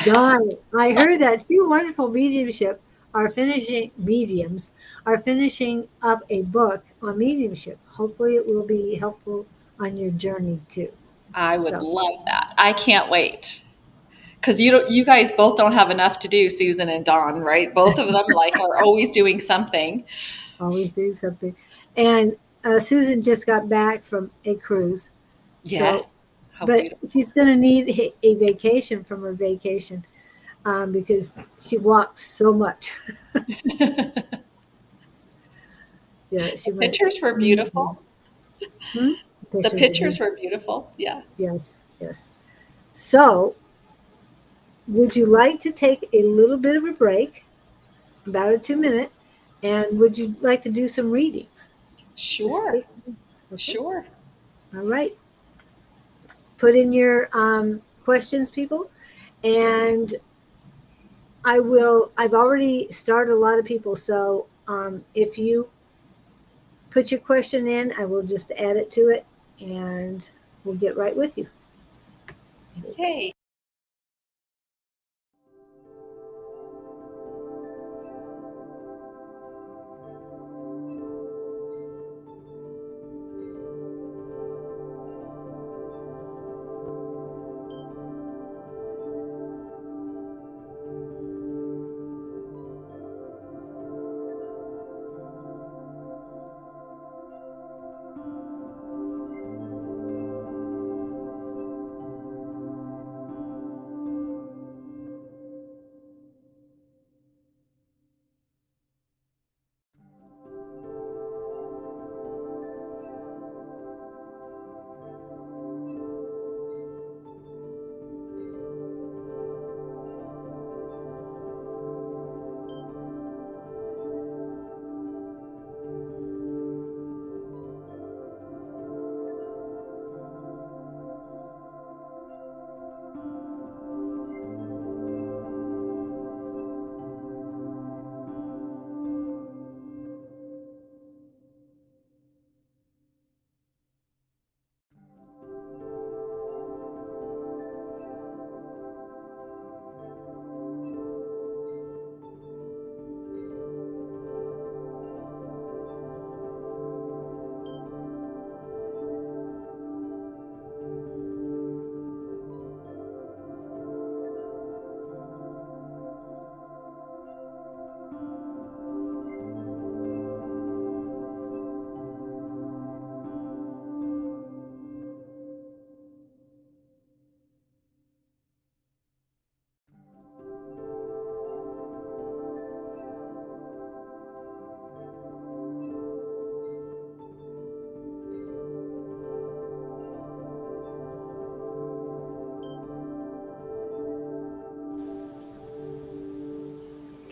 Speaker 1: Dawn, I heard that two wonderful mediums are finishing up a book on mediumship. Hopefully, it will be helpful on your journey too.
Speaker 2: I would
Speaker 1: So,
Speaker 2: love that. I can't wait. Because you guys both don't have enough to do, Susan and Dawn, right? Both of them like are always doing something.
Speaker 1: always do something. And Susan just got back from a cruise. So,
Speaker 2: Yes. How
Speaker 1: but
Speaker 2: beautiful.
Speaker 1: she's going to need a vacation from her vacation because she walks so much.
Speaker 2: The
Speaker 1: Yeah, she went.
Speaker 2: pictures were
Speaker 1: Mhm.
Speaker 2: beautiful.
Speaker 1: Hmm?
Speaker 2: The
Speaker 1: Pictures are
Speaker 2: pictures
Speaker 1: beautiful.
Speaker 2: were beautiful. Yeah.
Speaker 1: Yes, yes. So, would you like to take a little bit of a break, about a 2 minute, and would you like to do some readings? Just
Speaker 2: Sure.
Speaker 1: quick. Okay.
Speaker 2: Sure.
Speaker 1: All right. Put in your questions, people, and I will. I've already started a lot of people, so if you put your question in, I will just add it to it, and we'll get right with you.
Speaker 2: Yay.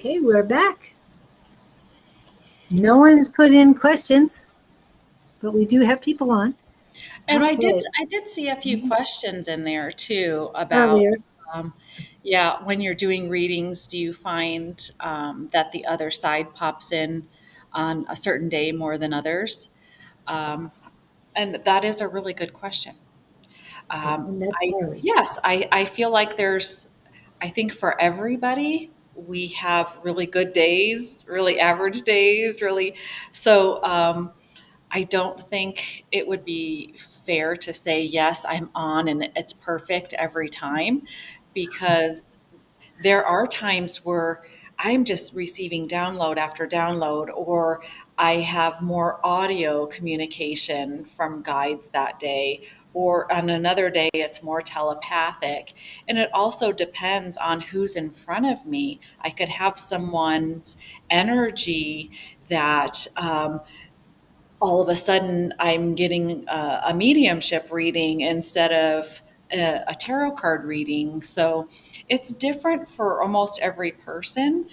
Speaker 1: Okay, we're back. No one has put in questions, but we do have people on.
Speaker 2: And
Speaker 1: Okay,
Speaker 2: I did see a few questions in there too about,
Speaker 1: earlier.
Speaker 2: um, yeah, when you're doing readings, do you find that the other side pops in on a certain day more than others? Um, and that is a really good question.
Speaker 1: Okay, and that's
Speaker 2: I
Speaker 1: Harley.
Speaker 2: yes, I feel like I think for everybody, we have really good days, really average days, really. So I don't think it would be fair to say, yes, I'm on and it's perfect every time, because there are times where I'm just receiving download after download, or I have more audio communication from guides that day, or on another day, it's more telepathic. And it also depends on who's in front of me. I could have someone's energy that, all of a sudden I'm getting a mediumship reading instead of a tarot card reading. So it's different for almost every person.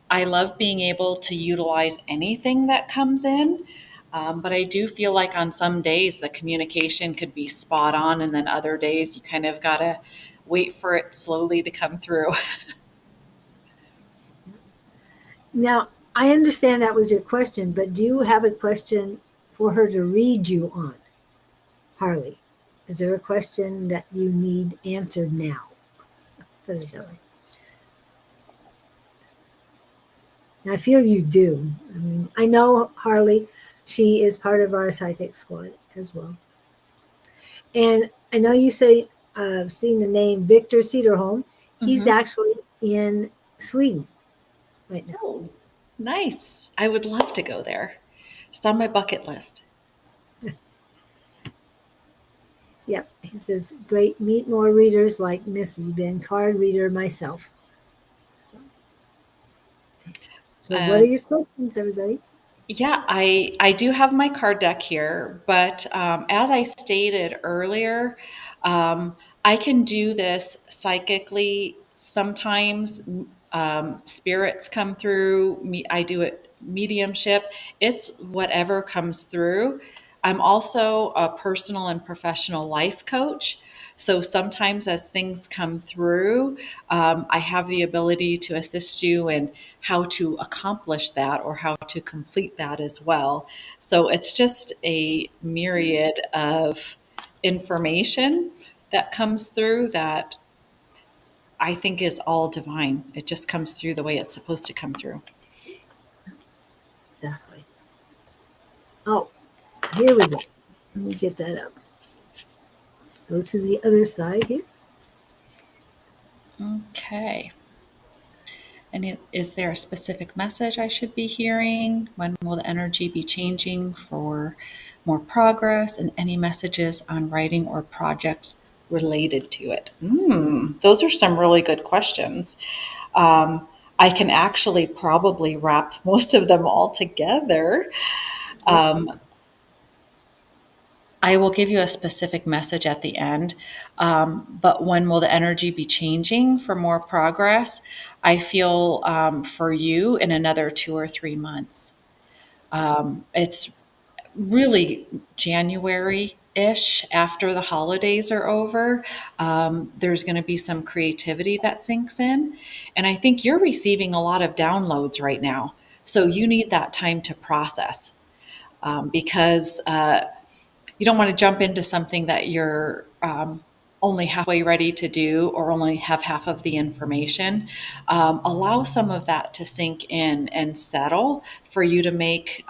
Speaker 2: I love being able to utilize anything that comes in. But I do feel like on some days the communication could be spot on, and then other days you kind of got to wait for it slowly to come through.
Speaker 1: Now, I understand that was your question, but do you have a question for her to read you on, Harley? Is there a question that you need answered now? Put it that way. And I feel you do. I mean, I know Harley. She is part of our psychic squad as well. And I know you say, seen the name Victor Cedarholm. He's
Speaker 2: Hmm.
Speaker 1: actually in Sweden right now.
Speaker 2: Oh, nice. I would love to go there. It's on my bucket list.
Speaker 1: Yep. He says, great, meet more readers like Missy, been card reader myself. So, so what are
Speaker 2: And
Speaker 1: your questions, everybody?
Speaker 2: yeah, I do have my card deck here, but as I stated earlier, I can do this psychically. Sometimes spirits come through. Me, I do it mediumship. It's whatever comes through. I'm also a personal and professional life coach. So sometimes, as things come through, I have the ability to assist you in how to accomplish that or how to complete that as well. So it's just a myriad of information that comes through that I think is all divine. It just comes through the way it's supposed to come through.
Speaker 1: Exactly. Oh, here we go. Let me get that up. Go to the other side here.
Speaker 2: Okay. And is there a specific message I should be hearing? When will the energy be changing for more progress? And any messages on writing or projects related to it? Those are some really good questions. I can actually probably wrap most of them all together.
Speaker 1: Yep.
Speaker 2: I will give you a specific message at the end. But when will the energy be changing for more progress? I feel for you in another 2 or 3 months. It's really January ish after the holidays are over. There's going to be some creativity that sinks in. And I think you're receiving a lot of downloads right now. So you need that time to process because you don't want to jump into something that you're only halfway ready to do or only have half of the information. Allow some of that to sink in and settle for you to make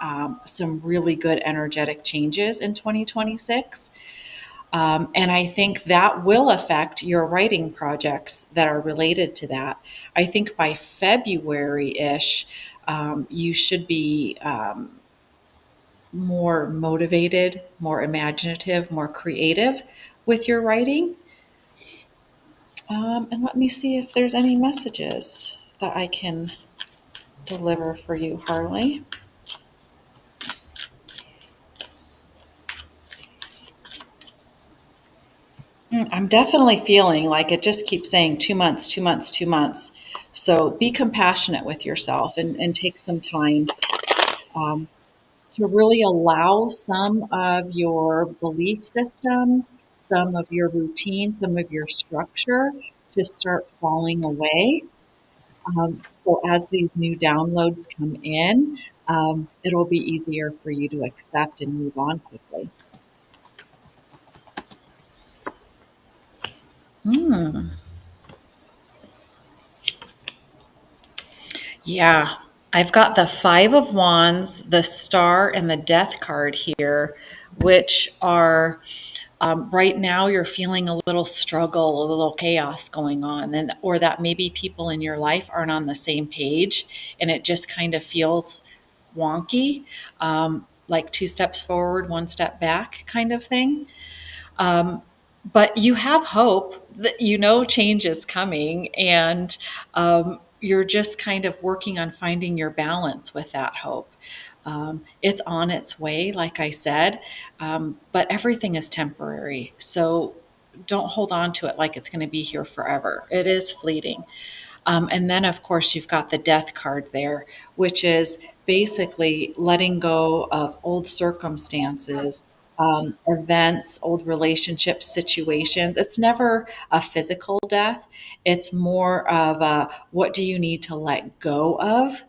Speaker 2: some really good energetic changes in 2026. And I think that will affect your writing projects that are related to that. I think by February ish, you should be more motivated, more imaginative, more creative with your writing. And let me see if there's any messages that I can deliver for you, Harley. I'm definitely feeling like it just keeps saying 2 months, 2 months, 2 months. So be compassionate with yourself and take some time um, to really allow some of your belief systems, some of your routine, some of your structure to start falling away. So as these new downloads come in, it'll be easier for you to accept and move on quickly. Hmm. Yeah, I've got the Five of Wands, the Star, and the Death card here, which are right now you're feeling a little struggle, a little chaos going on, and or that maybe people in your life aren't on the same page, and it just kind of feels wonky, like two steps forward, one step back kind of thing. Um, but you have hope that you know change is coming, and you're just kind of working on finding your balance with that hope. It's on its way, like I said, but everything is temporary. So don't hold on to it like it's going to be here forever. It is fleeting. And then, of course, you've got the death card there, which is basically letting go of old circumstances, events, old relationships, situations. It's never a physical death, it's more of a what do you need to let go of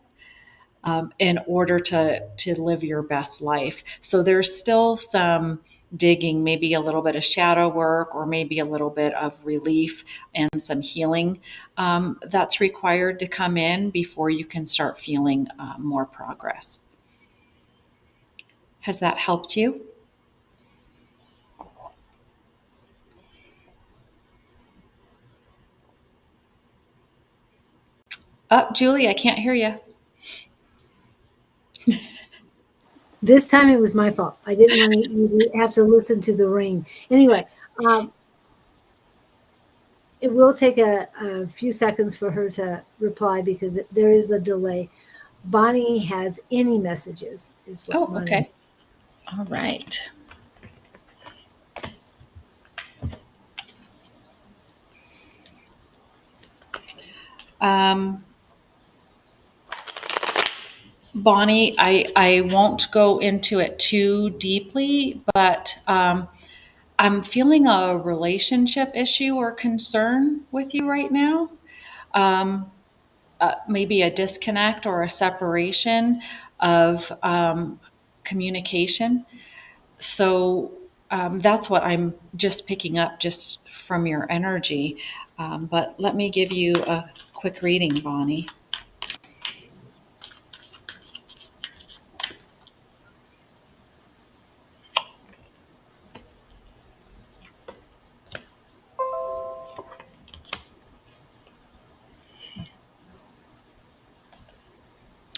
Speaker 2: in order to live your best life. So there's still some digging, maybe a little bit of shadow work, or maybe a little bit of relief and some healing that's required to come in before you can start feeling more progress. Has that helped you? Julie, I can't hear you.
Speaker 1: This time it was my fault. I didn't want you to have to listen to the rain. Anyway, um, it will take a few seconds for her to reply because there is a delay. Bonnie has any messages, is what
Speaker 2: Oh,
Speaker 1: Bonnie.
Speaker 2: okay. All right. Um, Bonnie, I won't go into it too deeply, but I'm feeling a relationship issue or concern with you right now. Um, Maybe a disconnect or a separation of communication. So that's what I'm just picking up just from your energy. But let me give you a quick reading, Bonnie.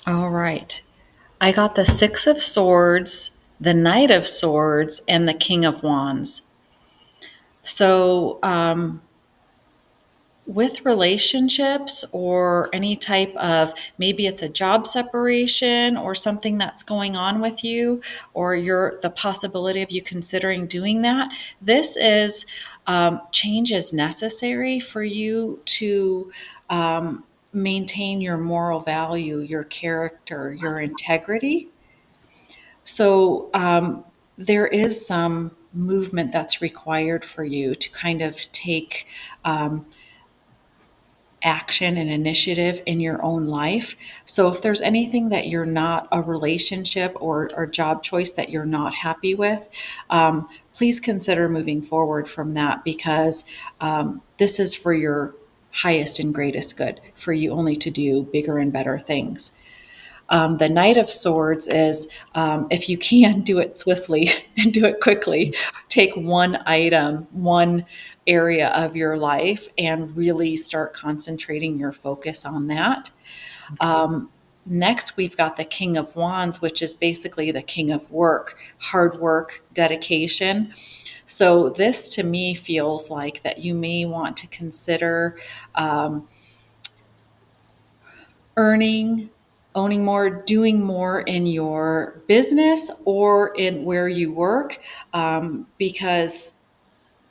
Speaker 2: All right. I got the Six of Swords, the Knight of Swords, and the King of Wands. So, with relationships or any type of maybe it's a job separation or something that's going on with you, or you're the possibility of you considering doing that, this is change is necessary for you to maintain your moral value, your character, your integrity. So there is some movement that's required for you to kind of take action and initiative in your own life. So if there's anything that you're not, a relationship or job choice that you're not happy with, please consider moving forward from that, because this is for your highest and greatest good, for you only to do bigger and better things. The Knight of Swords is if you can, do it swiftly and do it quickly. Take one item, one area of your life, and really start concentrating your focus on that. Next, we've got the King of Wands, which is basically the king of work, hard work, dedication. So, this to me feels like that you may want to consider earning, owning more, doing more in your business or in where you work, because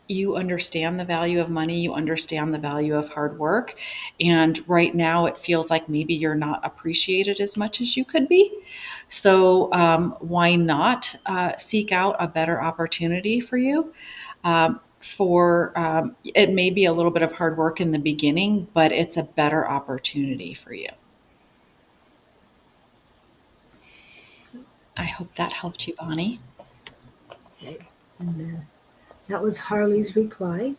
Speaker 2: you understand the value of money, you understand the value of hard work. And right now, it feels like maybe you're not appreciated as much as you could be. So, why not seek out a better opportunity for you? It may be a little bit of hard work in the beginning, but it's a better opportunity for you. I hope that helped you, Bonnie.
Speaker 1: Okay. And that was Harley's reply.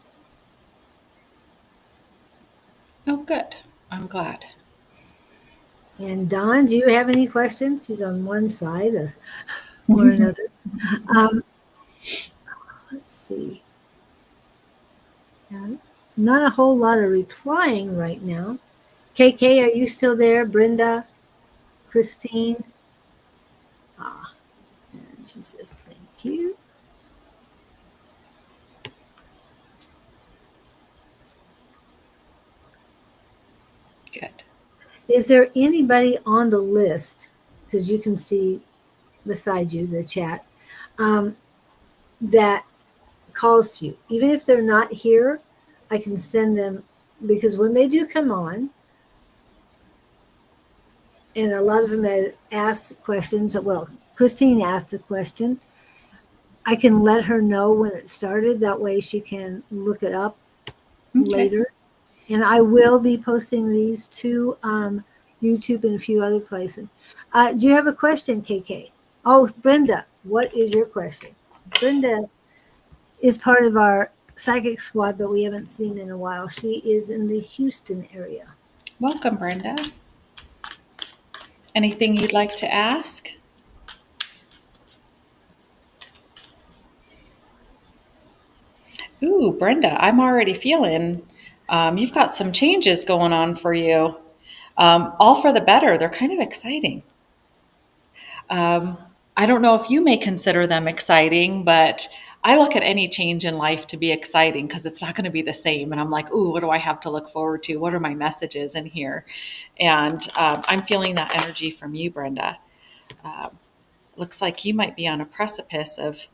Speaker 2: Oh, good. I'm glad.
Speaker 1: And Don, do you have any questions? He's on one side or another. Um, let's see. Not a whole lot of replying right now. KK, are you still there? Brenda, Christine? Ah, and she says thank you.
Speaker 2: Good.
Speaker 1: Is there anybody on the list? Because you can see beside you the chat that calls to you. Even if they're not here, I can send them because when they do come on, and a lot of them have asked questions. Well, Christine asked a question. I can let her know when it started. That way she can look it up
Speaker 2: Okay.
Speaker 1: later. And I will be posting these to YouTube and a few other places. Do you have a question, KK? Oh, Brenda, what is your question? Brenda is part of our psychic squad, but we haven't seen in a while. She is in the Houston area.
Speaker 2: Welcome, Brenda. Anything you'd like to ask? Ooh, Brenda, I'm already feeling you've got some changes going on for you. All for the better. They're kind of exciting. I don't know if you may consider them exciting, but I look at any change in life to be exciting because it's not going to be the same. And I'm like, ooh, what do I have to look forward to? What are my messages in here? And I'm feeling that energy from you, Brenda. Looks like you might be on a precipice of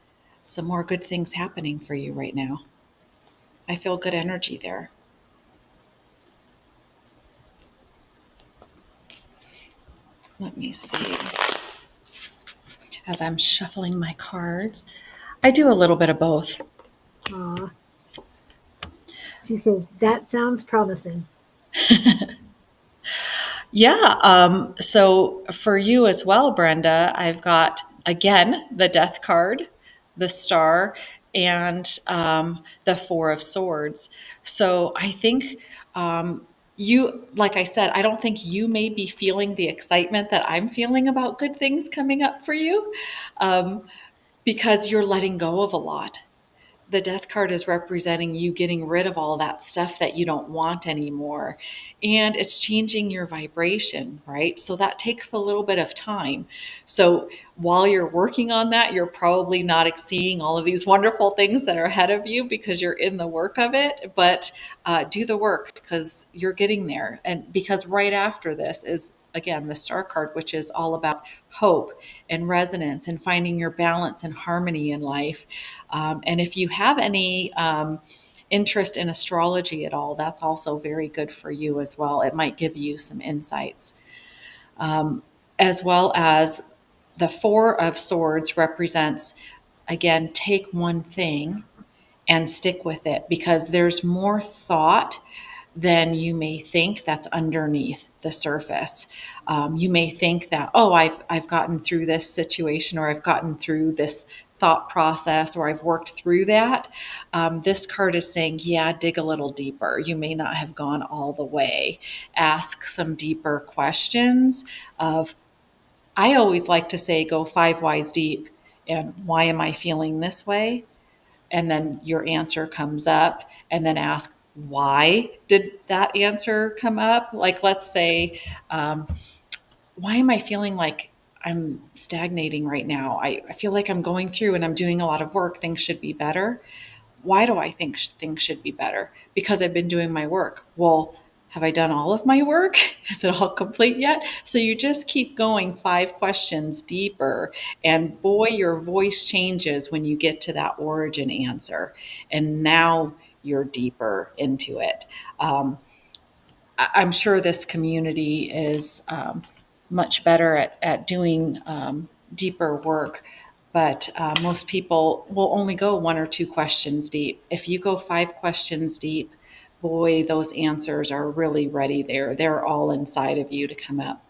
Speaker 2: some more good things happening for you right now. I feel good energy there. Let me see. As I'm shuffling my cards, I do a little bit of both.
Speaker 1: Aw. She says, that sounds promising.
Speaker 2: Yeah. So for you as well, Brenda, I've got again the Death card, the Star, and the Four of Swords. So I think you, like I said, I don't think you may be feeling the excitement that I'm feeling about good things coming up for you um, because you're letting go of a lot. The Death card is representing you getting rid of all that stuff that you don't want anymore. And it's changing your vibration, right? So that takes a little bit of time. So while you're working on that, you're probably not seeing all of these wonderful things that are ahead of you because you're in the work of it. But do the work because you're getting there. And because right after this is, again, the Star card, which is all about hope and resonance and finding your balance and harmony in life. And if you have any interest in astrology at all, that's also very good for you as well. It might give you some insights. As well as the Four of Swords represents, again, take one thing and stick with it because there's more thought than you may think that's underneath the surface. You may think that, oh, I've gotten through this situation or I've gotten through this thought process or I've worked through that. This card is saying, yeah, dig a little deeper. You may not have gone all the way. Ask some deeper questions of, I always like to say, go 5 whys deep. And why am I feeling this way? And then your answer comes up, and then ask, why did that answer come up? Like, let's say, um, why am I feeling like I'm stagnating right now? I feel like I'm going through and I'm doing a lot of work. Things should be better. Why do I think things should be better? Because I've been doing my work. Well, Have I done all of my work? Is it all complete yet? So you just keep going 5 questions deeper, and boy, your voice changes when you get to that origin answer. And now you're deeper into it. I'm sure this community is much better at doing deeper work, but most people will only go 1 or 2 questions deep. If you go 5 questions deep, boy, those answers are really ready there. They're all inside of you to come up.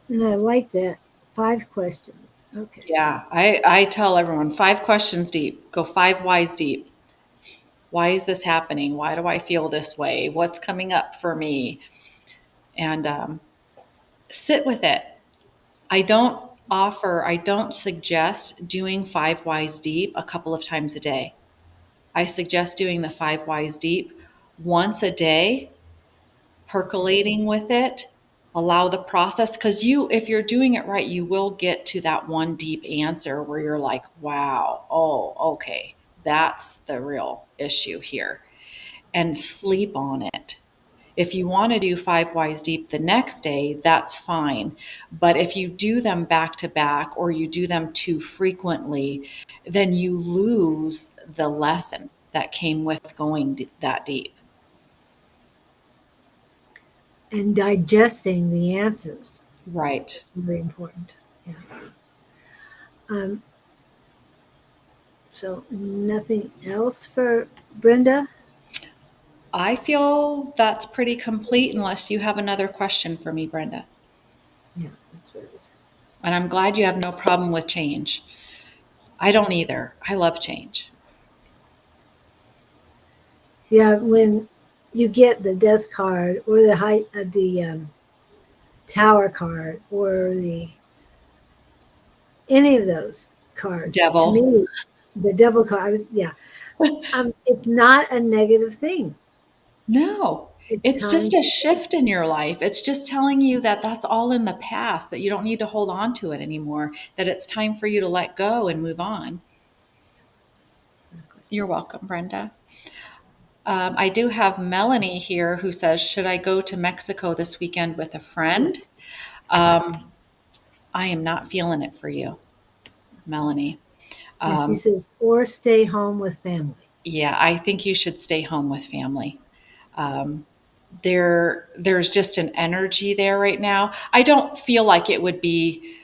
Speaker 1: And I like that. 5 questions. Okay.
Speaker 2: Yeah, I tell everyone 5 questions deep, go 5 whys deep. Why is this happening? Why do I feel this way? What's coming up for me? And sit with it. I don't suggest doing 5 whys deep a couple of times a day. I suggest doing the 5 whys deep once a day, percolating with it, allow the process. Because if you're doing it right, you will get to that one deep answer where you're like, wow, oh, okay, that's the real issue here. And sleep on it. If you want to do 5 whys deep the next day, that's fine. But if you do them back to back or you do them too frequently, then you lose the lesson that came with going that deep.
Speaker 1: And digesting the answers.
Speaker 2: Right.
Speaker 1: Very important. Yeah. Um, so nothing else for Brenda?
Speaker 2: I feel that's pretty complete unless you have another question for me, Brenda.
Speaker 1: Yeah, that's what it was.
Speaker 2: And I'm glad you have no problem with change. I don't either. I love change.
Speaker 1: Yeah, when you get the death card or the tower card or the any of those cards, to
Speaker 2: Devil.
Speaker 1: me, the devil card, yeah, it's not a negative thing.
Speaker 2: No,
Speaker 1: It's
Speaker 2: it's
Speaker 1: time
Speaker 2: just a
Speaker 1: to
Speaker 2: shift in your life. It's just telling you that that's all in the past, that you don't need to hold on to it anymore, that it's time for you to let go and move on. You're welcome, Brenda. I do have Melanie here who says, should I go to Mexico this weekend with a friend?
Speaker 1: quit.
Speaker 2: I am not feeling it for you, Melanie.
Speaker 1: Yeah, she
Speaker 2: Um,
Speaker 1: says, or stay home with family.
Speaker 2: yeah, I think you should stay home with family. There's just an energy there right now. I don't feel like it would be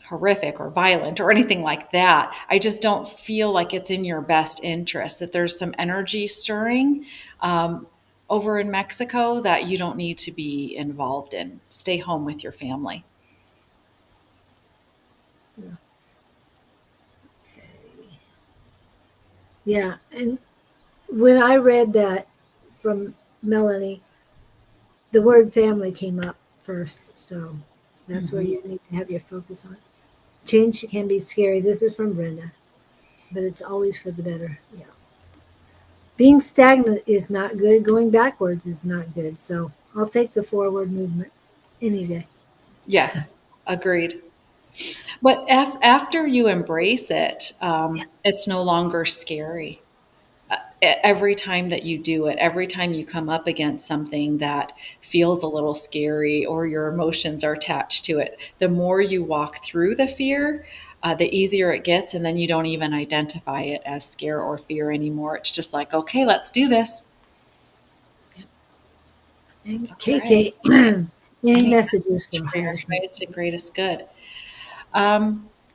Speaker 2: horrific or violent or anything like that. I just don't feel like it's in your best interest, that there's some energy stirring over in Mexico that you don't need to be involved in. Stay home with your family.
Speaker 1: Yeah, and when I read that from Melanie, the word family came up first, so that's where
Speaker 2: Mhm.
Speaker 1: you need to have your focus on. Change can be scary. This is from Brenda, but it's always for the better. Yeah. Being stagnant is not good. Going backwards is not good. So I'll take the forward movement any day.
Speaker 2: Yes, agreed. But after you embrace it, it's no longer scary. Every time that you do it, every time you come up against something that feels a little scary or your emotions are attached to it, the more you walk through the fear, the easier it gets. And then you don't even identify it as scare or fear anymore. It's just like, okay, let's do this.
Speaker 1: And
Speaker 2: All right.
Speaker 1: KK, any
Speaker 2: Any
Speaker 1: messages
Speaker 2: message
Speaker 1: for
Speaker 2: for your
Speaker 1: highest and
Speaker 2: highest and greatest good?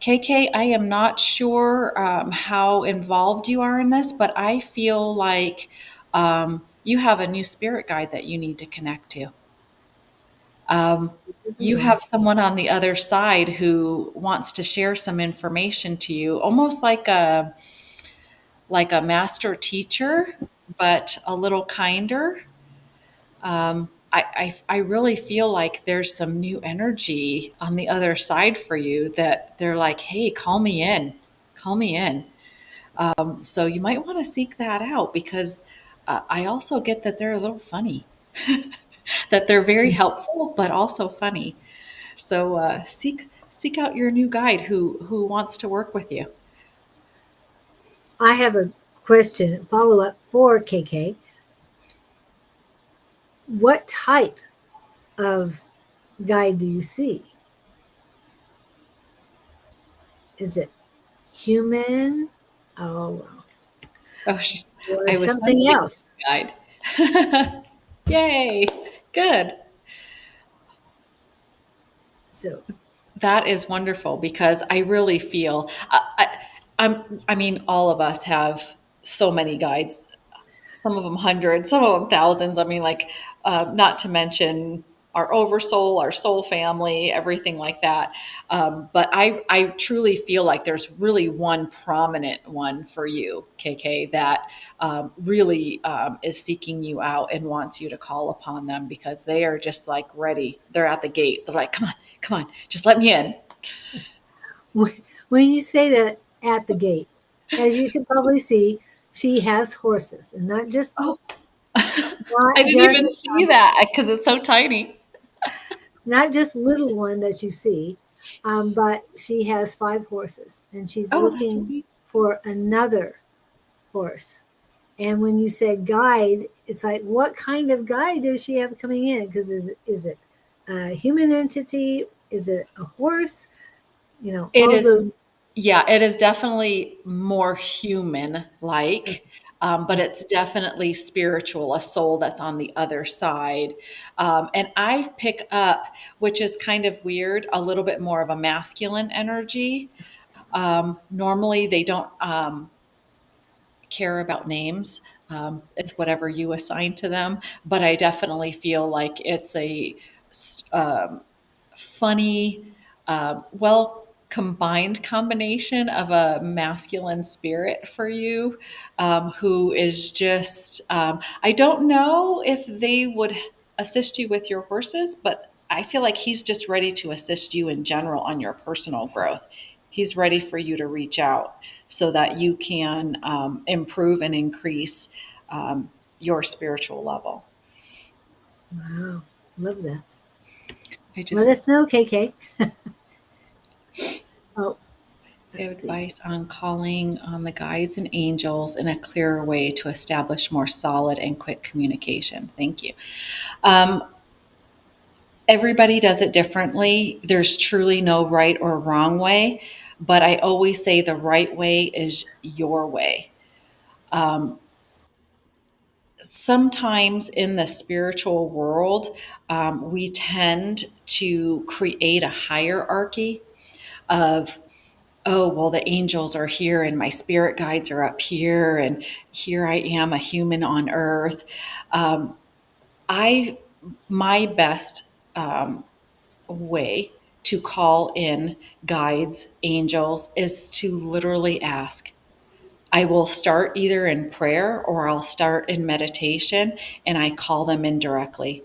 Speaker 2: KK, I am not sure how involved you are in this, but I feel like you have a new spirit guide that you need to connect to. You
Speaker 1: one?
Speaker 2: have someone on the other side who wants to share some information to you, almost like a master teacher, but a little kinder. I really feel like there's some new energy on the other side for you that they're like, hey, call me in, call me in. So you might want to seek that out because I also get that they're a little funny, that they're very helpful, but also funny. So seek out your new guide who wants to work with you.
Speaker 1: I have a question, follow up for KK. what type of guide do you see? Is it human? Oh, well,
Speaker 2: Oh,
Speaker 1: or
Speaker 2: I was
Speaker 1: something
Speaker 2: sensing
Speaker 1: else?
Speaker 2: guide. Yay. Good.
Speaker 1: So,
Speaker 2: That is wonderful because I really feel I mean, all of us have so many guides, some of them hundreds, some of them thousands. I mean, like, not to mention our oversoul, our soul family, everything like that. But I truly feel like there's really one prominent one for you, KK, that really is seeking you out and wants you to call upon them because they are just like ready. They're at the gate. They're like, come on, just let me in.
Speaker 1: when you say that at the gate, as you can probably see, she has horses, and
Speaker 2: Oh,
Speaker 1: not
Speaker 2: I didn't
Speaker 1: just
Speaker 2: even see that because it's so tiny.
Speaker 1: not just little one that you see, but she has 5 horses, and she's
Speaker 2: Oh, that's
Speaker 1: looking
Speaker 2: right.
Speaker 1: for another horse. And when you say guide, it's like, what kind of guide does she have coming in? Because is it a human entity? Is it a horse?
Speaker 2: It
Speaker 1: All
Speaker 2: is,
Speaker 1: those.
Speaker 2: yeah, it is definitely more human like, but
Speaker 1: Okay.
Speaker 2: it's definitely spiritual, a soul that's on the other side. And I pick up, which is kind of weird, a little bit more of a masculine energy. Normally, they don't care about names. It's whatever you assign to them, but I definitely feel like it's a um, funny, well combined combination of a masculine spirit for you, who is just, I don't know if they would assist you with your horses, but I feel like he's just ready to assist you in general on your personal growth. He's ready for you to reach out so that you can improve and increase your spiritual level.
Speaker 1: Wow. Love that.
Speaker 2: I
Speaker 1: Let
Speaker 2: just
Speaker 1: us know, KK. Oh, let's see.
Speaker 2: advice on calling on the guides and angels in a clearer way to establish more solid and quick communication. Thank you. Um, Everybody does it differently. There's truly no right or wrong way, but I always say the right way is your way. Um, Sometimes in the spiritual world, we tend to create a hierarchy of, oh, well, the angels are here and my spirit guides are up here, and here I am, a human on earth. Um, I, my best way to call in guides, angels, is to literally ask. I will start either in prayer or I'll start in meditation and I call them in directly.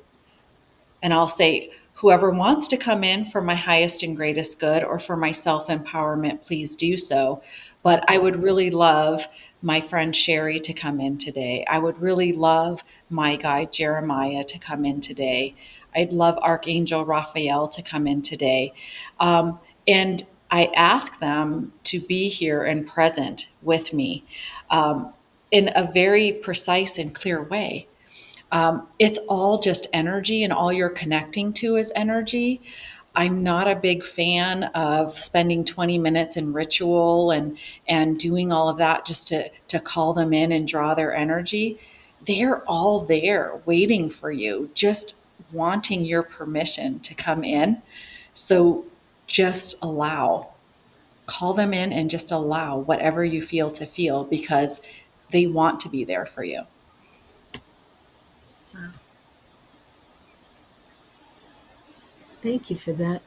Speaker 2: And I'll say, whoever wants to come in for my highest and greatest good or for my self empowerment, please do so. But I would really love my friend Sherry to come in today. I would really love my guide Jeremiah to come in today. I'd love Archangel Raphael to come in today. And I ask them to be here and present with me, in a very precise and clear way. It's all just energy, and all you're connecting to is energy. I'm not a big fan of spending 20 minutes in ritual and doing all of that just to call them in and draw their energy. They're all there waiting for you, just wanting your permission to come in. So just allow. Call them in and just allow whatever you feel to feel because they want to be there for you.
Speaker 1: Wow. Thank you for that,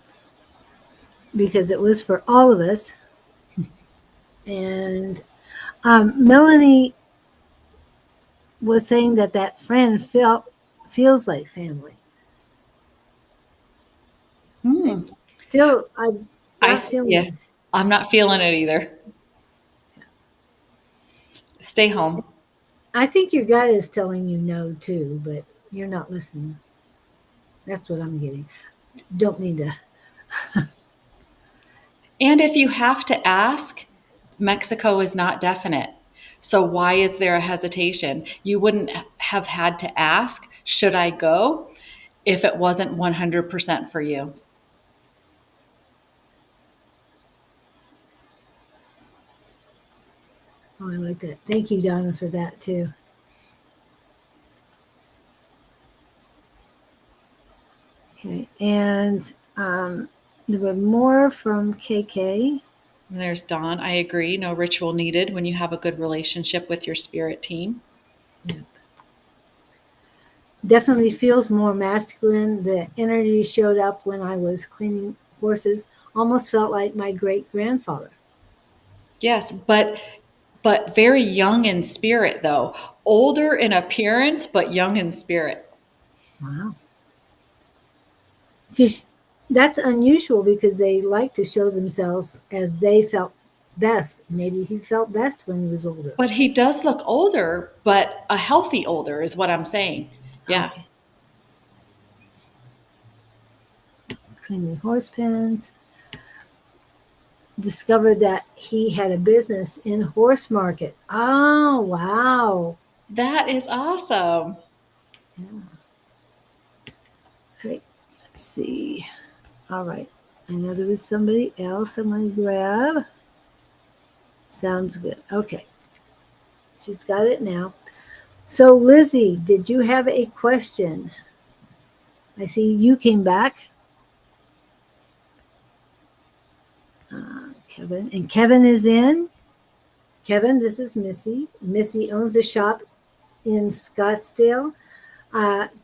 Speaker 1: because it was for all of us. And Melanie was saying that that friend feels like family. And
Speaker 2: Hmm.
Speaker 1: still, I'm not
Speaker 2: Yeah,
Speaker 1: feeling.
Speaker 2: I'm not feeling it either. Stay home.
Speaker 1: I think your gut is telling you no too, but you're not listening. That's what I'm getting. Don't mean to.
Speaker 2: And if you have to ask, Mexico is not definite. So why is there a hesitation? You wouldn't have had to ask. should I go if it wasn't 100% for you?
Speaker 1: Oh, I like that. Thank you, Donna, for that too. Okay, and there were more from KK.
Speaker 2: And there's Dawn. I agree. No ritual needed when you have a good relationship with your spirit team.
Speaker 1: Yep. Definitely feels more masculine. The energy showed up when I was cleaning horses. Almost felt like my great grandfather.
Speaker 2: Yes, but very young in spirit though. Older in appearance, but young in spirit.
Speaker 1: Wow. Because that's unusual because they like to show themselves as they felt best. Maybe he felt best when he was older.
Speaker 2: But he does look older, but a healthy older is what I'm saying. Yeah.
Speaker 1: Okay. Cleaning horse pens. Discovered that he had a business in horse market. Oh, wow.
Speaker 2: That is awesome.
Speaker 1: Yeah. Okay. Let's see. All right. I know there was somebody else I'm going to grab. Sounds good. Okay. She's got it now. So, Lizzie, did you have a question? I see you came back. Kevin. And Kevin is in. Kevin, this is Missy. Missy owns a shop in Scottsdale.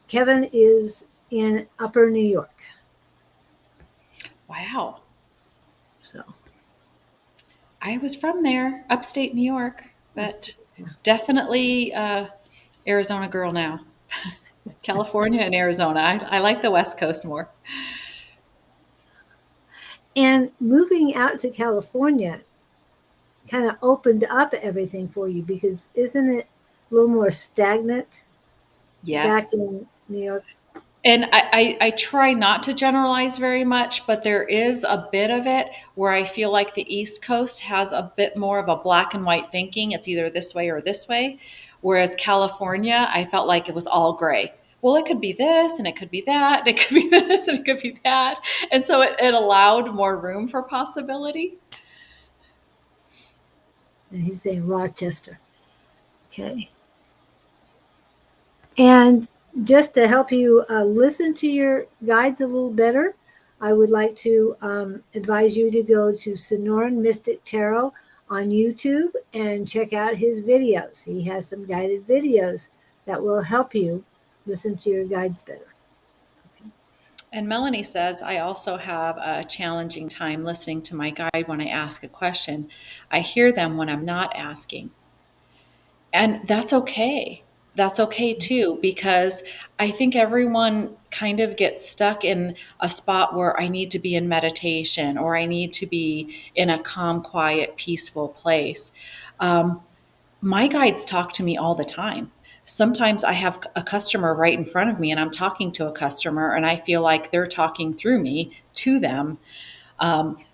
Speaker 1: Kevin is in Upper New York.
Speaker 2: Wow.
Speaker 1: So,
Speaker 2: I was from there, upstate New York,
Speaker 1: that's,
Speaker 2: but
Speaker 1: yeah.
Speaker 2: definitely Arizona girl now. California and Arizona. I like the West Coast more.
Speaker 1: And moving out to California kind of opened up everything for you because isn't it a little more stagnant back
Speaker 2: Yes.
Speaker 1: in New York?
Speaker 2: And I try not to generalize very much, but there is a bit of it where I feel like the East Coast has a bit more of a black and white thinking. It's either this way or this way. Whereas California, I felt like it was all gray. Well, it could be this and it could be that, and it could be this and it could be that. And so it allowed more room for possibility.
Speaker 1: And he's saying Rochester. Okay. And just to help you listen to your guides a little better, I would like to advise you to go to Sonoran Mystic Tarot on YouTube and check out his videos. He has some guided videos that will help you listen to your guides better.
Speaker 2: And Melanie says, I also have a challenging time listening to my guide when I ask a question. I hear them when I'm not asking. And that's okay. That's okay too, because I think everyone kind of gets stuck in a spot where I need to be in meditation or I need to be in a calm, quiet, peaceful place. Um, my guides talk to me all the time. Sometimes I have a customer right in front of me and I'm talking to a customer and I feel like they're talking through me to them.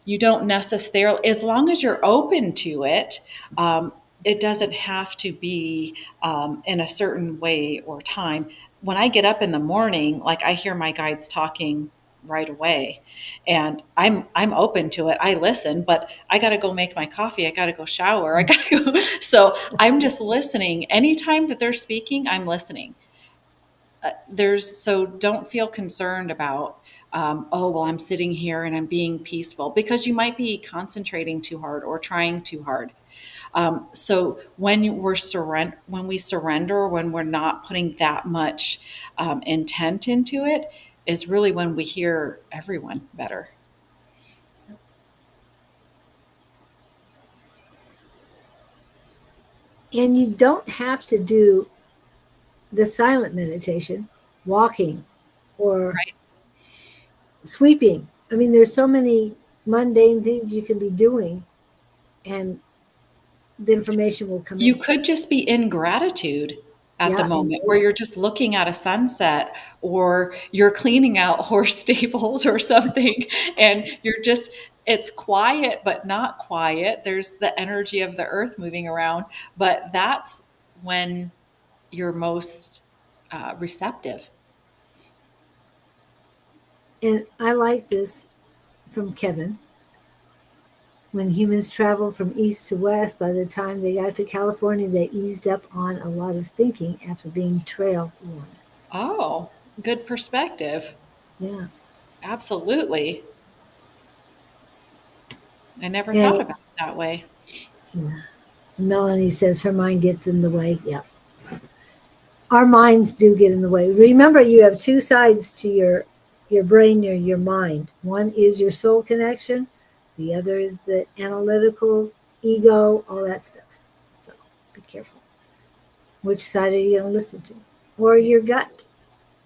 Speaker 2: You don't necessarily, as long as you're open to it, it doesn't have to be in a certain way or time. When I get up in the morning, like I hear my guides talking right away and I'm open to it. I listen, but I got to go make my coffee. I got to go shower. I got to go. So I'm just listening. Anytime that they're speaking, I'm listening. So don't feel concerned about oh well I'm sitting here and I'm being peaceful because you might be concentrating too hard or trying too hard. So when we surrender, when we're not putting that much intent into it, is really when we hear everyone better.
Speaker 1: And you don't have to do the silent meditation, walking or
Speaker 2: Right.
Speaker 1: sweeping. I mean, there's so many mundane things you can be doing, and the information will come
Speaker 2: You
Speaker 1: in.
Speaker 2: could just be in gratitude at the
Speaker 1: Yeah, and
Speaker 2: moment where you're just looking at a sunset or you're cleaning out horse stables or something and it's quiet but not quiet. There's the energy of the earth moving around, but that's when you're most receptive.
Speaker 1: And I like this from Kevin. When humans traveled from east to west, by the time they got to California, they eased up on a lot of thinking after being trail worn.
Speaker 2: Oh, good perspective.
Speaker 1: Yeah.
Speaker 2: Absolutely. I never thought
Speaker 1: And
Speaker 2: about it that way.
Speaker 1: yeah. Melanie says her mind gets in the way. Yeah. Our minds do get in the way. Remember, you have two sides to your brain or your mind. One is your soul connection, the other is the analytical ego, all that stuff. So be careful. Which side are you going to listen to? Or your gut?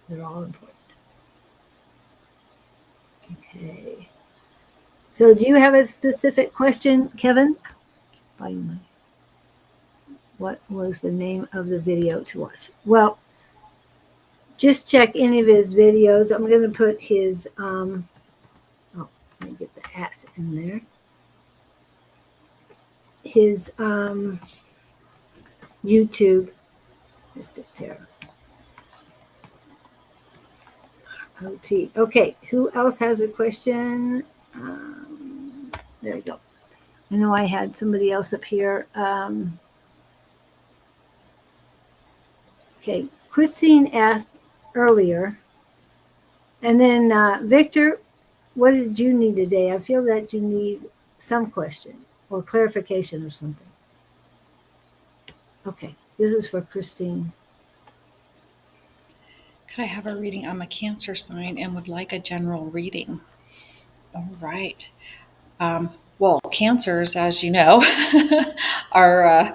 Speaker 1: They're all important. Okay. So, do you have a specific question, Kevin? What was the name of the video to watch? Well, just check any of his videos. I'm going to put his, oh, let me get the at in there. His YouTube, Mystic Terror. OT. Okay, who else has a question? There we go. I know I had somebody else up here. Okay, Christine asked earlier, and then Victor, what did you need today? I feel that you need some question or clarification or something. Okay, this is for Christine.
Speaker 2: Could I have a reading? I'm a Cancer sign and would like a general reading. All right. Well, cancers, as you know, are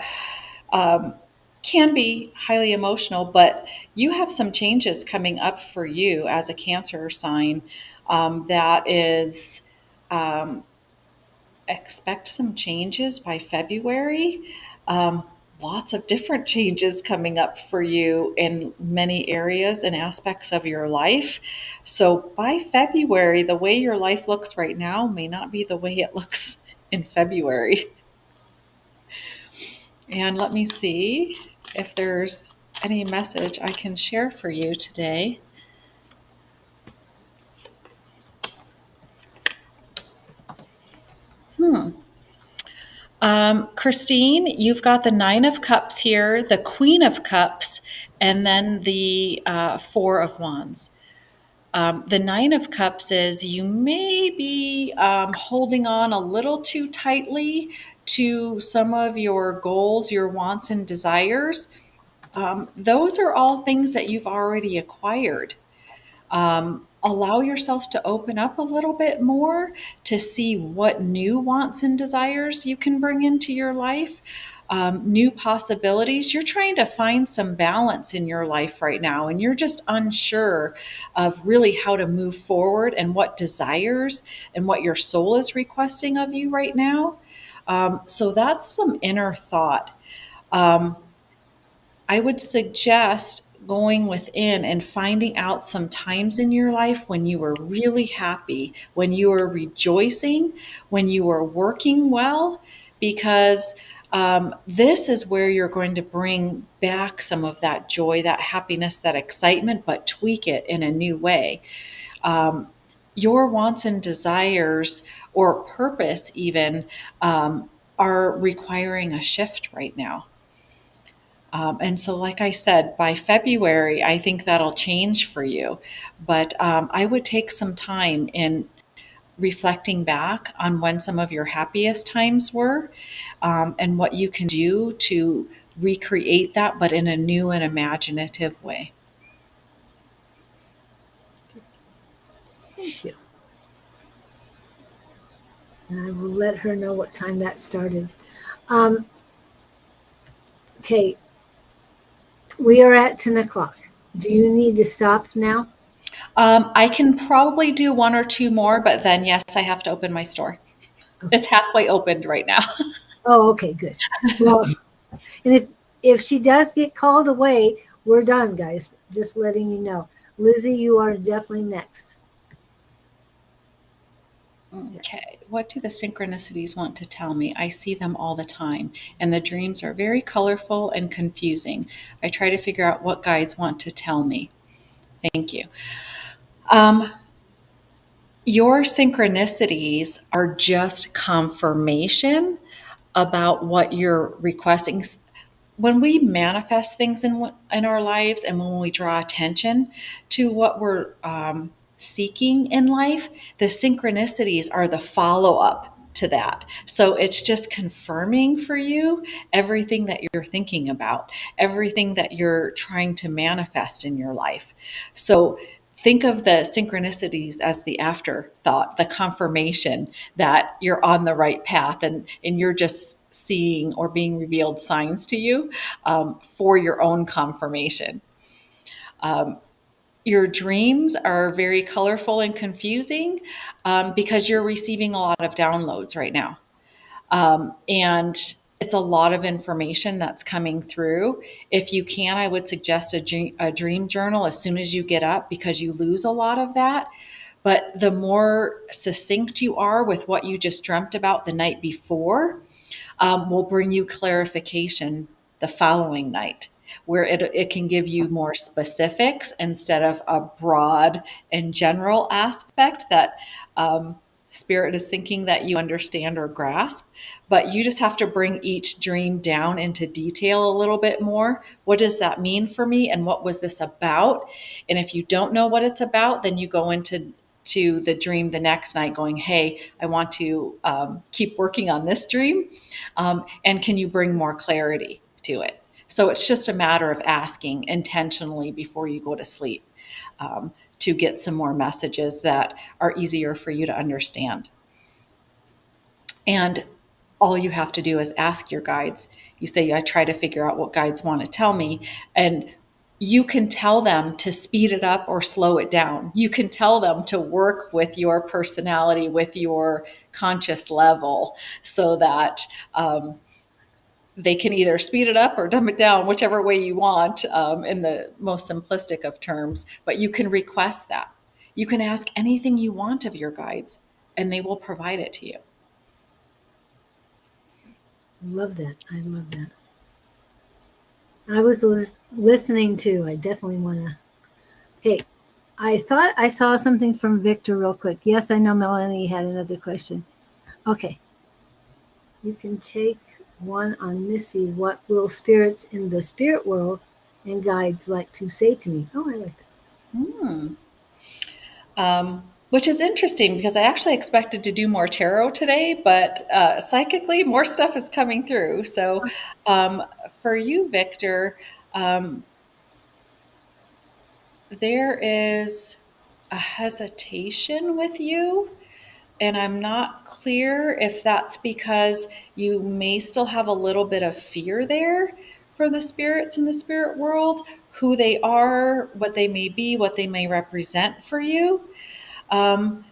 Speaker 2: can be highly emotional, but you have some changes coming up for you as a Cancer sign. That is, um, expect some changes by February. Um, Lots of different changes coming up for you in many areas and aspects of your life. So by February, the way your life looks right now may not be the way it looks in February. And let me see if there's any message I can share for you today. Christine, you've got the Nine of Cups here, the Queen of Cups, and then the Four of Wands. The Nine of Cups is you may be holding on a little too tightly to some of your goals, your wants, and desires. Those are all things that you've already acquired. Allow yourself to open up a little bit more to see what new wants and desires you can bring into your life, new possibilities. You're trying to find some balance in your life right now, and you're just unsure of really how to move forward and what desires and what your soul is requesting of you right now. So that's some inner thought. Um, I would suggest going within and finding out some times in your life when you were really happy, when you were rejoicing, when you were working well, because this is where you're going to bring back some of that joy, that happiness, that excitement, but tweak it in a new way. Um, your wants and desires, or purpose, even, are requiring a shift right now. And so, like I said, by February, I think that'll change for you. But I would take some time in reflecting back on when some of your happiest times were, and what you can do to recreate that, but in a new and imaginative way.
Speaker 1: Thank you. And I will let her know what time that started. Um, okay, we are at 10 o'clock. Do you need to stop now?
Speaker 2: I can probably do one or two more, but then, yes, I have to open my store.
Speaker 1: Okay.
Speaker 2: It's halfway opened right now.
Speaker 1: Oh, okay, good. Well, and if she does get called away, we're done, guys. Just letting you know. Lizzie, you are definitely next. Yeah.
Speaker 2: Okay. What do the synchronicities want to tell me? I see them all the time, and the dreams are very colorful and confusing. I try to figure out what guides want to tell me. Thank you. Um, your synchronicities are just confirmation about what you're requesting. When we manifest things in our lives, and when we draw attention to what we're seeking in life, the synchronicities are the follow up to that. So it's just confirming for you everything that you're thinking about, everything that you're trying to manifest in your life. So think of the synchronicities as the afterthought, the confirmation that you're on the right path, and you're just seeing or being revealed signs to you for your own confirmation. Your dreams are very colorful and confusing because you're receiving a lot of downloads right now. And it's a lot of information that's coming through. If you can, I would suggest a dream journal as soon as you get up, because you lose a lot of that. But the more succinct you are with what you just dreamt about the night before, will bring you clarification the following night, where it can give you more specifics instead of a broad and general aspect that spirit is thinking that you understand or grasp. But you just have to bring each dream down into detail a little bit more. What does that mean for me, and what was this about? And if you don't know what it's about, then you go into the dream the next night going, hey, I want to keep working on this dream, and can you bring more clarity to it? So it's just a matter of asking intentionally before you go to sleep, to get some more messages that are easier for you to understand. And all you have to do is ask your guides. You say, I try to figure out what guides want to tell me. And you can tell them to speed it up or slow it down. You can tell them to work with your personality, with your conscious level, so that they can either speed it up or dumb it down, whichever way you want, in the most simplistic of terms. But you can request that. You can ask anything you want of your guides, and they will provide it to you.
Speaker 1: Love that. I love that. I was listening to. I definitely want to. Hey, I thought I saw something from Victor real quick. Yes, I know Melanie had another question. Okay. You can take one on Missy. What will spirits in the spirit world and guides like to say to me? Oh, I like that.
Speaker 2: Hmm. Which is interesting because I actually expected to do more tarot today, but psychically, more stuff is coming through. So, for you, Victor, um, there is a hesitation with you. And I'm not clear if that's because you may still have a little bit of fear there for the spirits in the spirit world, who they are, what they may be, what they may represent for you. Um,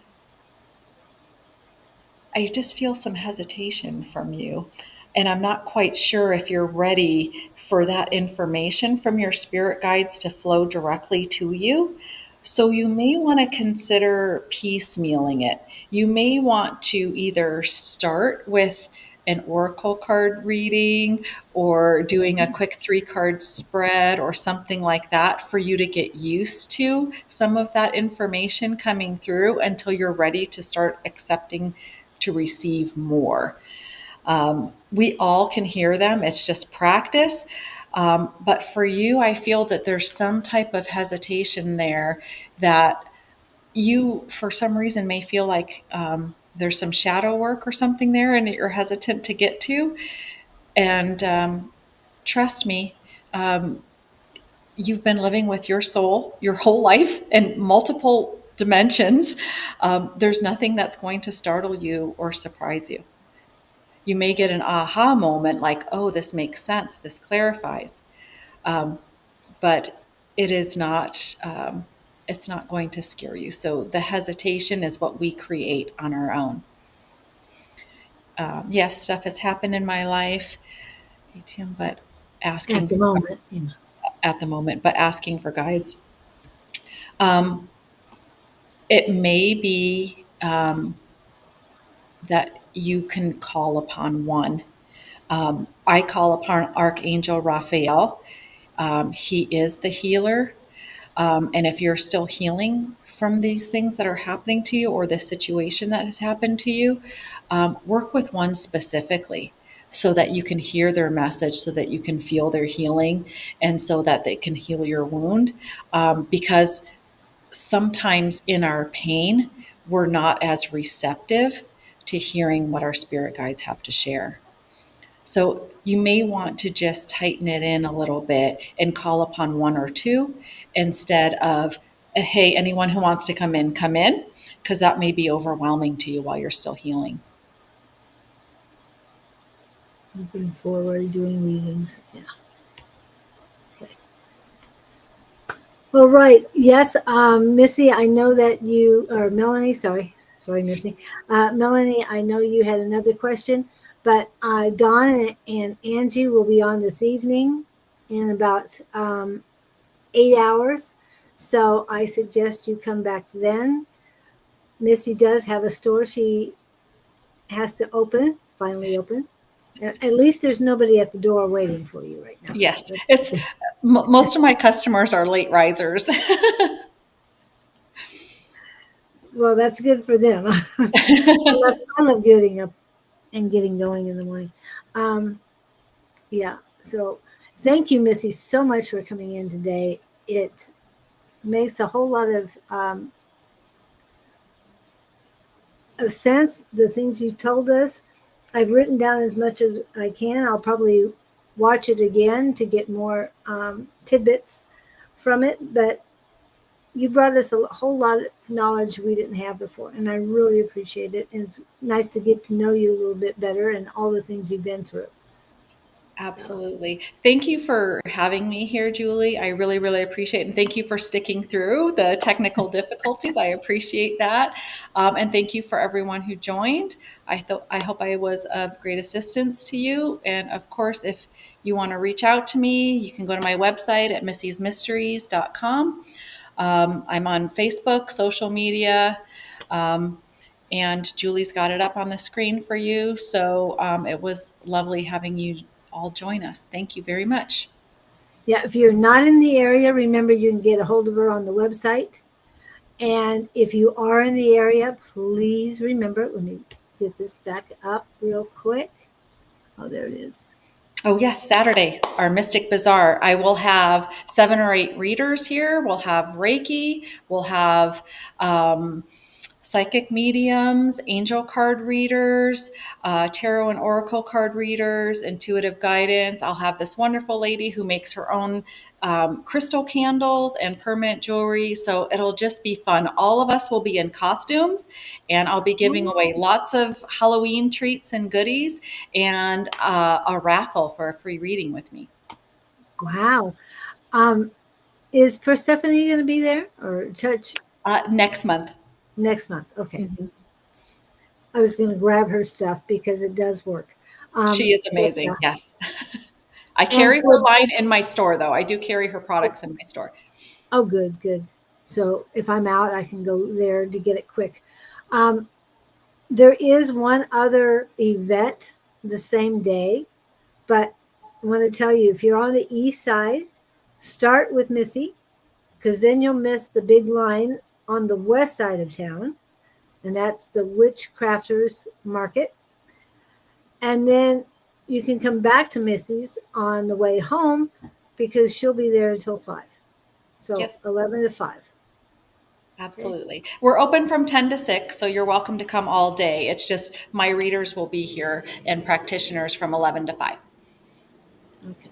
Speaker 2: I just feel some hesitation from you. And I'm not quite sure if you're ready for that information from your spirit guides to flow directly to you. So you may want to consider piecemealing it. You may want to either start with an oracle card reading or doing a quick 3 card spread or something like that for you to get used to some of that information coming through until you're ready to start accepting to receive more. We all can hear them, it's just practice. But for you, I feel that there's some type of hesitation there that you, for some reason, may feel like there's some shadow work or something there and you're hesitant to get to. And trust me, you've been living with your soul your whole life in multiple dimensions. There's nothing that's going to startle you or surprise you. You may get an aha moment like, oh, this makes sense, this clarifies. But it is not, it's not going to scare you. So the hesitation is what we create on our own. Yes, stuff has happened in my life, but
Speaker 1: At
Speaker 2: asking
Speaker 1: the moment. Yeah.
Speaker 2: at the moment, but asking for guides. Um, it may be that you can call upon one. I call upon Archangel Raphael. He is the healer. And if you're still healing from these things that are happening to you or the situation that has happened to you, work with one specifically so that you can hear their message, so that you can feel their healing, and so that they can heal your wound. Because sometimes in our pain, we're not as receptive to hearing what our spirit guides have to share. So you may want to just tighten it in a little bit and call upon one or two instead of, hey, anyone who wants to come in, because that may be overwhelming to you while you're still healing.
Speaker 1: Moving forward, doing readings. Yeah. Okay. All right. Yes, Missy, I know that you, or Melanie, sorry, Missy. Melanie, I know you had another question, but Dawn and Angie will be on this evening in about 8 hours. So I suggest you come back then. Missy does have a store she has to finally open. At least there's nobody at the door waiting for you right now. So
Speaker 2: Yes,
Speaker 1: that's
Speaker 2: it's most of my customers are late risers.
Speaker 1: well, that's good for them. I love getting up and getting going in the morning. Yeah. So thank you, Missy, so much for coming in today. It makes a whole lot of sense. The things you told us, I've written down as much as I can. I'll probably watch it again to get more tidbits from it. But you brought us a whole lot of knowledge we didn't have before, and I really appreciate it. And it's nice to get to know you a little bit better and all the things you've been through. So,
Speaker 2: Absolutely. Thank you for having me here, Julie. I really, really appreciate it. And thank you for sticking through the technical difficulties. I appreciate that. And thank you for everyone who joined. I hope I was of great assistance to you. And of course, if you want to reach out to me, you can go to my website at missysmysteries.com. I'm on Facebook, social media. And Julie's got it up on the screen for you. So it was lovely having you all join us. Thank you very much.
Speaker 1: yeah, if you're not in the area, remember you can get a hold of her on the website. And if you are in the area, please remember, let me get this back up real quick. Oh, there it is.
Speaker 2: Oh, yes, Saturday, our Mystic Bazaar. I will have 7 or 8 readers here. We'll have Reiki. We'll have psychic mediums, angel card readers, tarot and oracle card readers, intuitive guidance. I'll have this wonderful lady who makes her own crystal candles and permanent jewelry. So it'll just be fun. All of us will be in costumes, and I'll be giving away lots of Halloween treats and goodies and a raffle for a free reading with me.
Speaker 1: Wow. Is Persephone going to be there or touch
Speaker 2: Next month.
Speaker 1: next month? Okay.
Speaker 2: Mm-hmm.
Speaker 1: I was going to grab her stuff because it does work.
Speaker 2: She is
Speaker 1: But,
Speaker 2: amazing. Yes. I
Speaker 1: and
Speaker 2: carry her
Speaker 1: for
Speaker 2: line in my store, though. I do carry her products in my store.
Speaker 1: oh, good, good. So if I'm out, I can go there to get it quick. Um, there is one other event the same day, but I want to tell you if you're on the east side, start with Missy because then you'll miss the big line on the west side of town, and that's the Witchcrafters Market. And then you can come back to Missy's on the way home because she'll be there until 5. So
Speaker 2: Yes,
Speaker 1: 11 to 5. Okay.
Speaker 2: absolutely. We're open from 10 to 6, so you're welcome to come all day. It's just my readers will be here and practitioners from 11 to 5.
Speaker 1: Okay.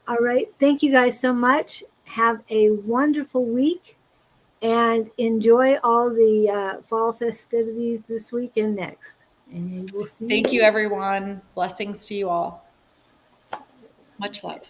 Speaker 1: All right. Thank you guys so much. Have a wonderful week and enjoy all the fall festivities this week and next. And we will see
Speaker 2: Thank you,
Speaker 1: you.
Speaker 2: everyone. Blessings to you all. Much love.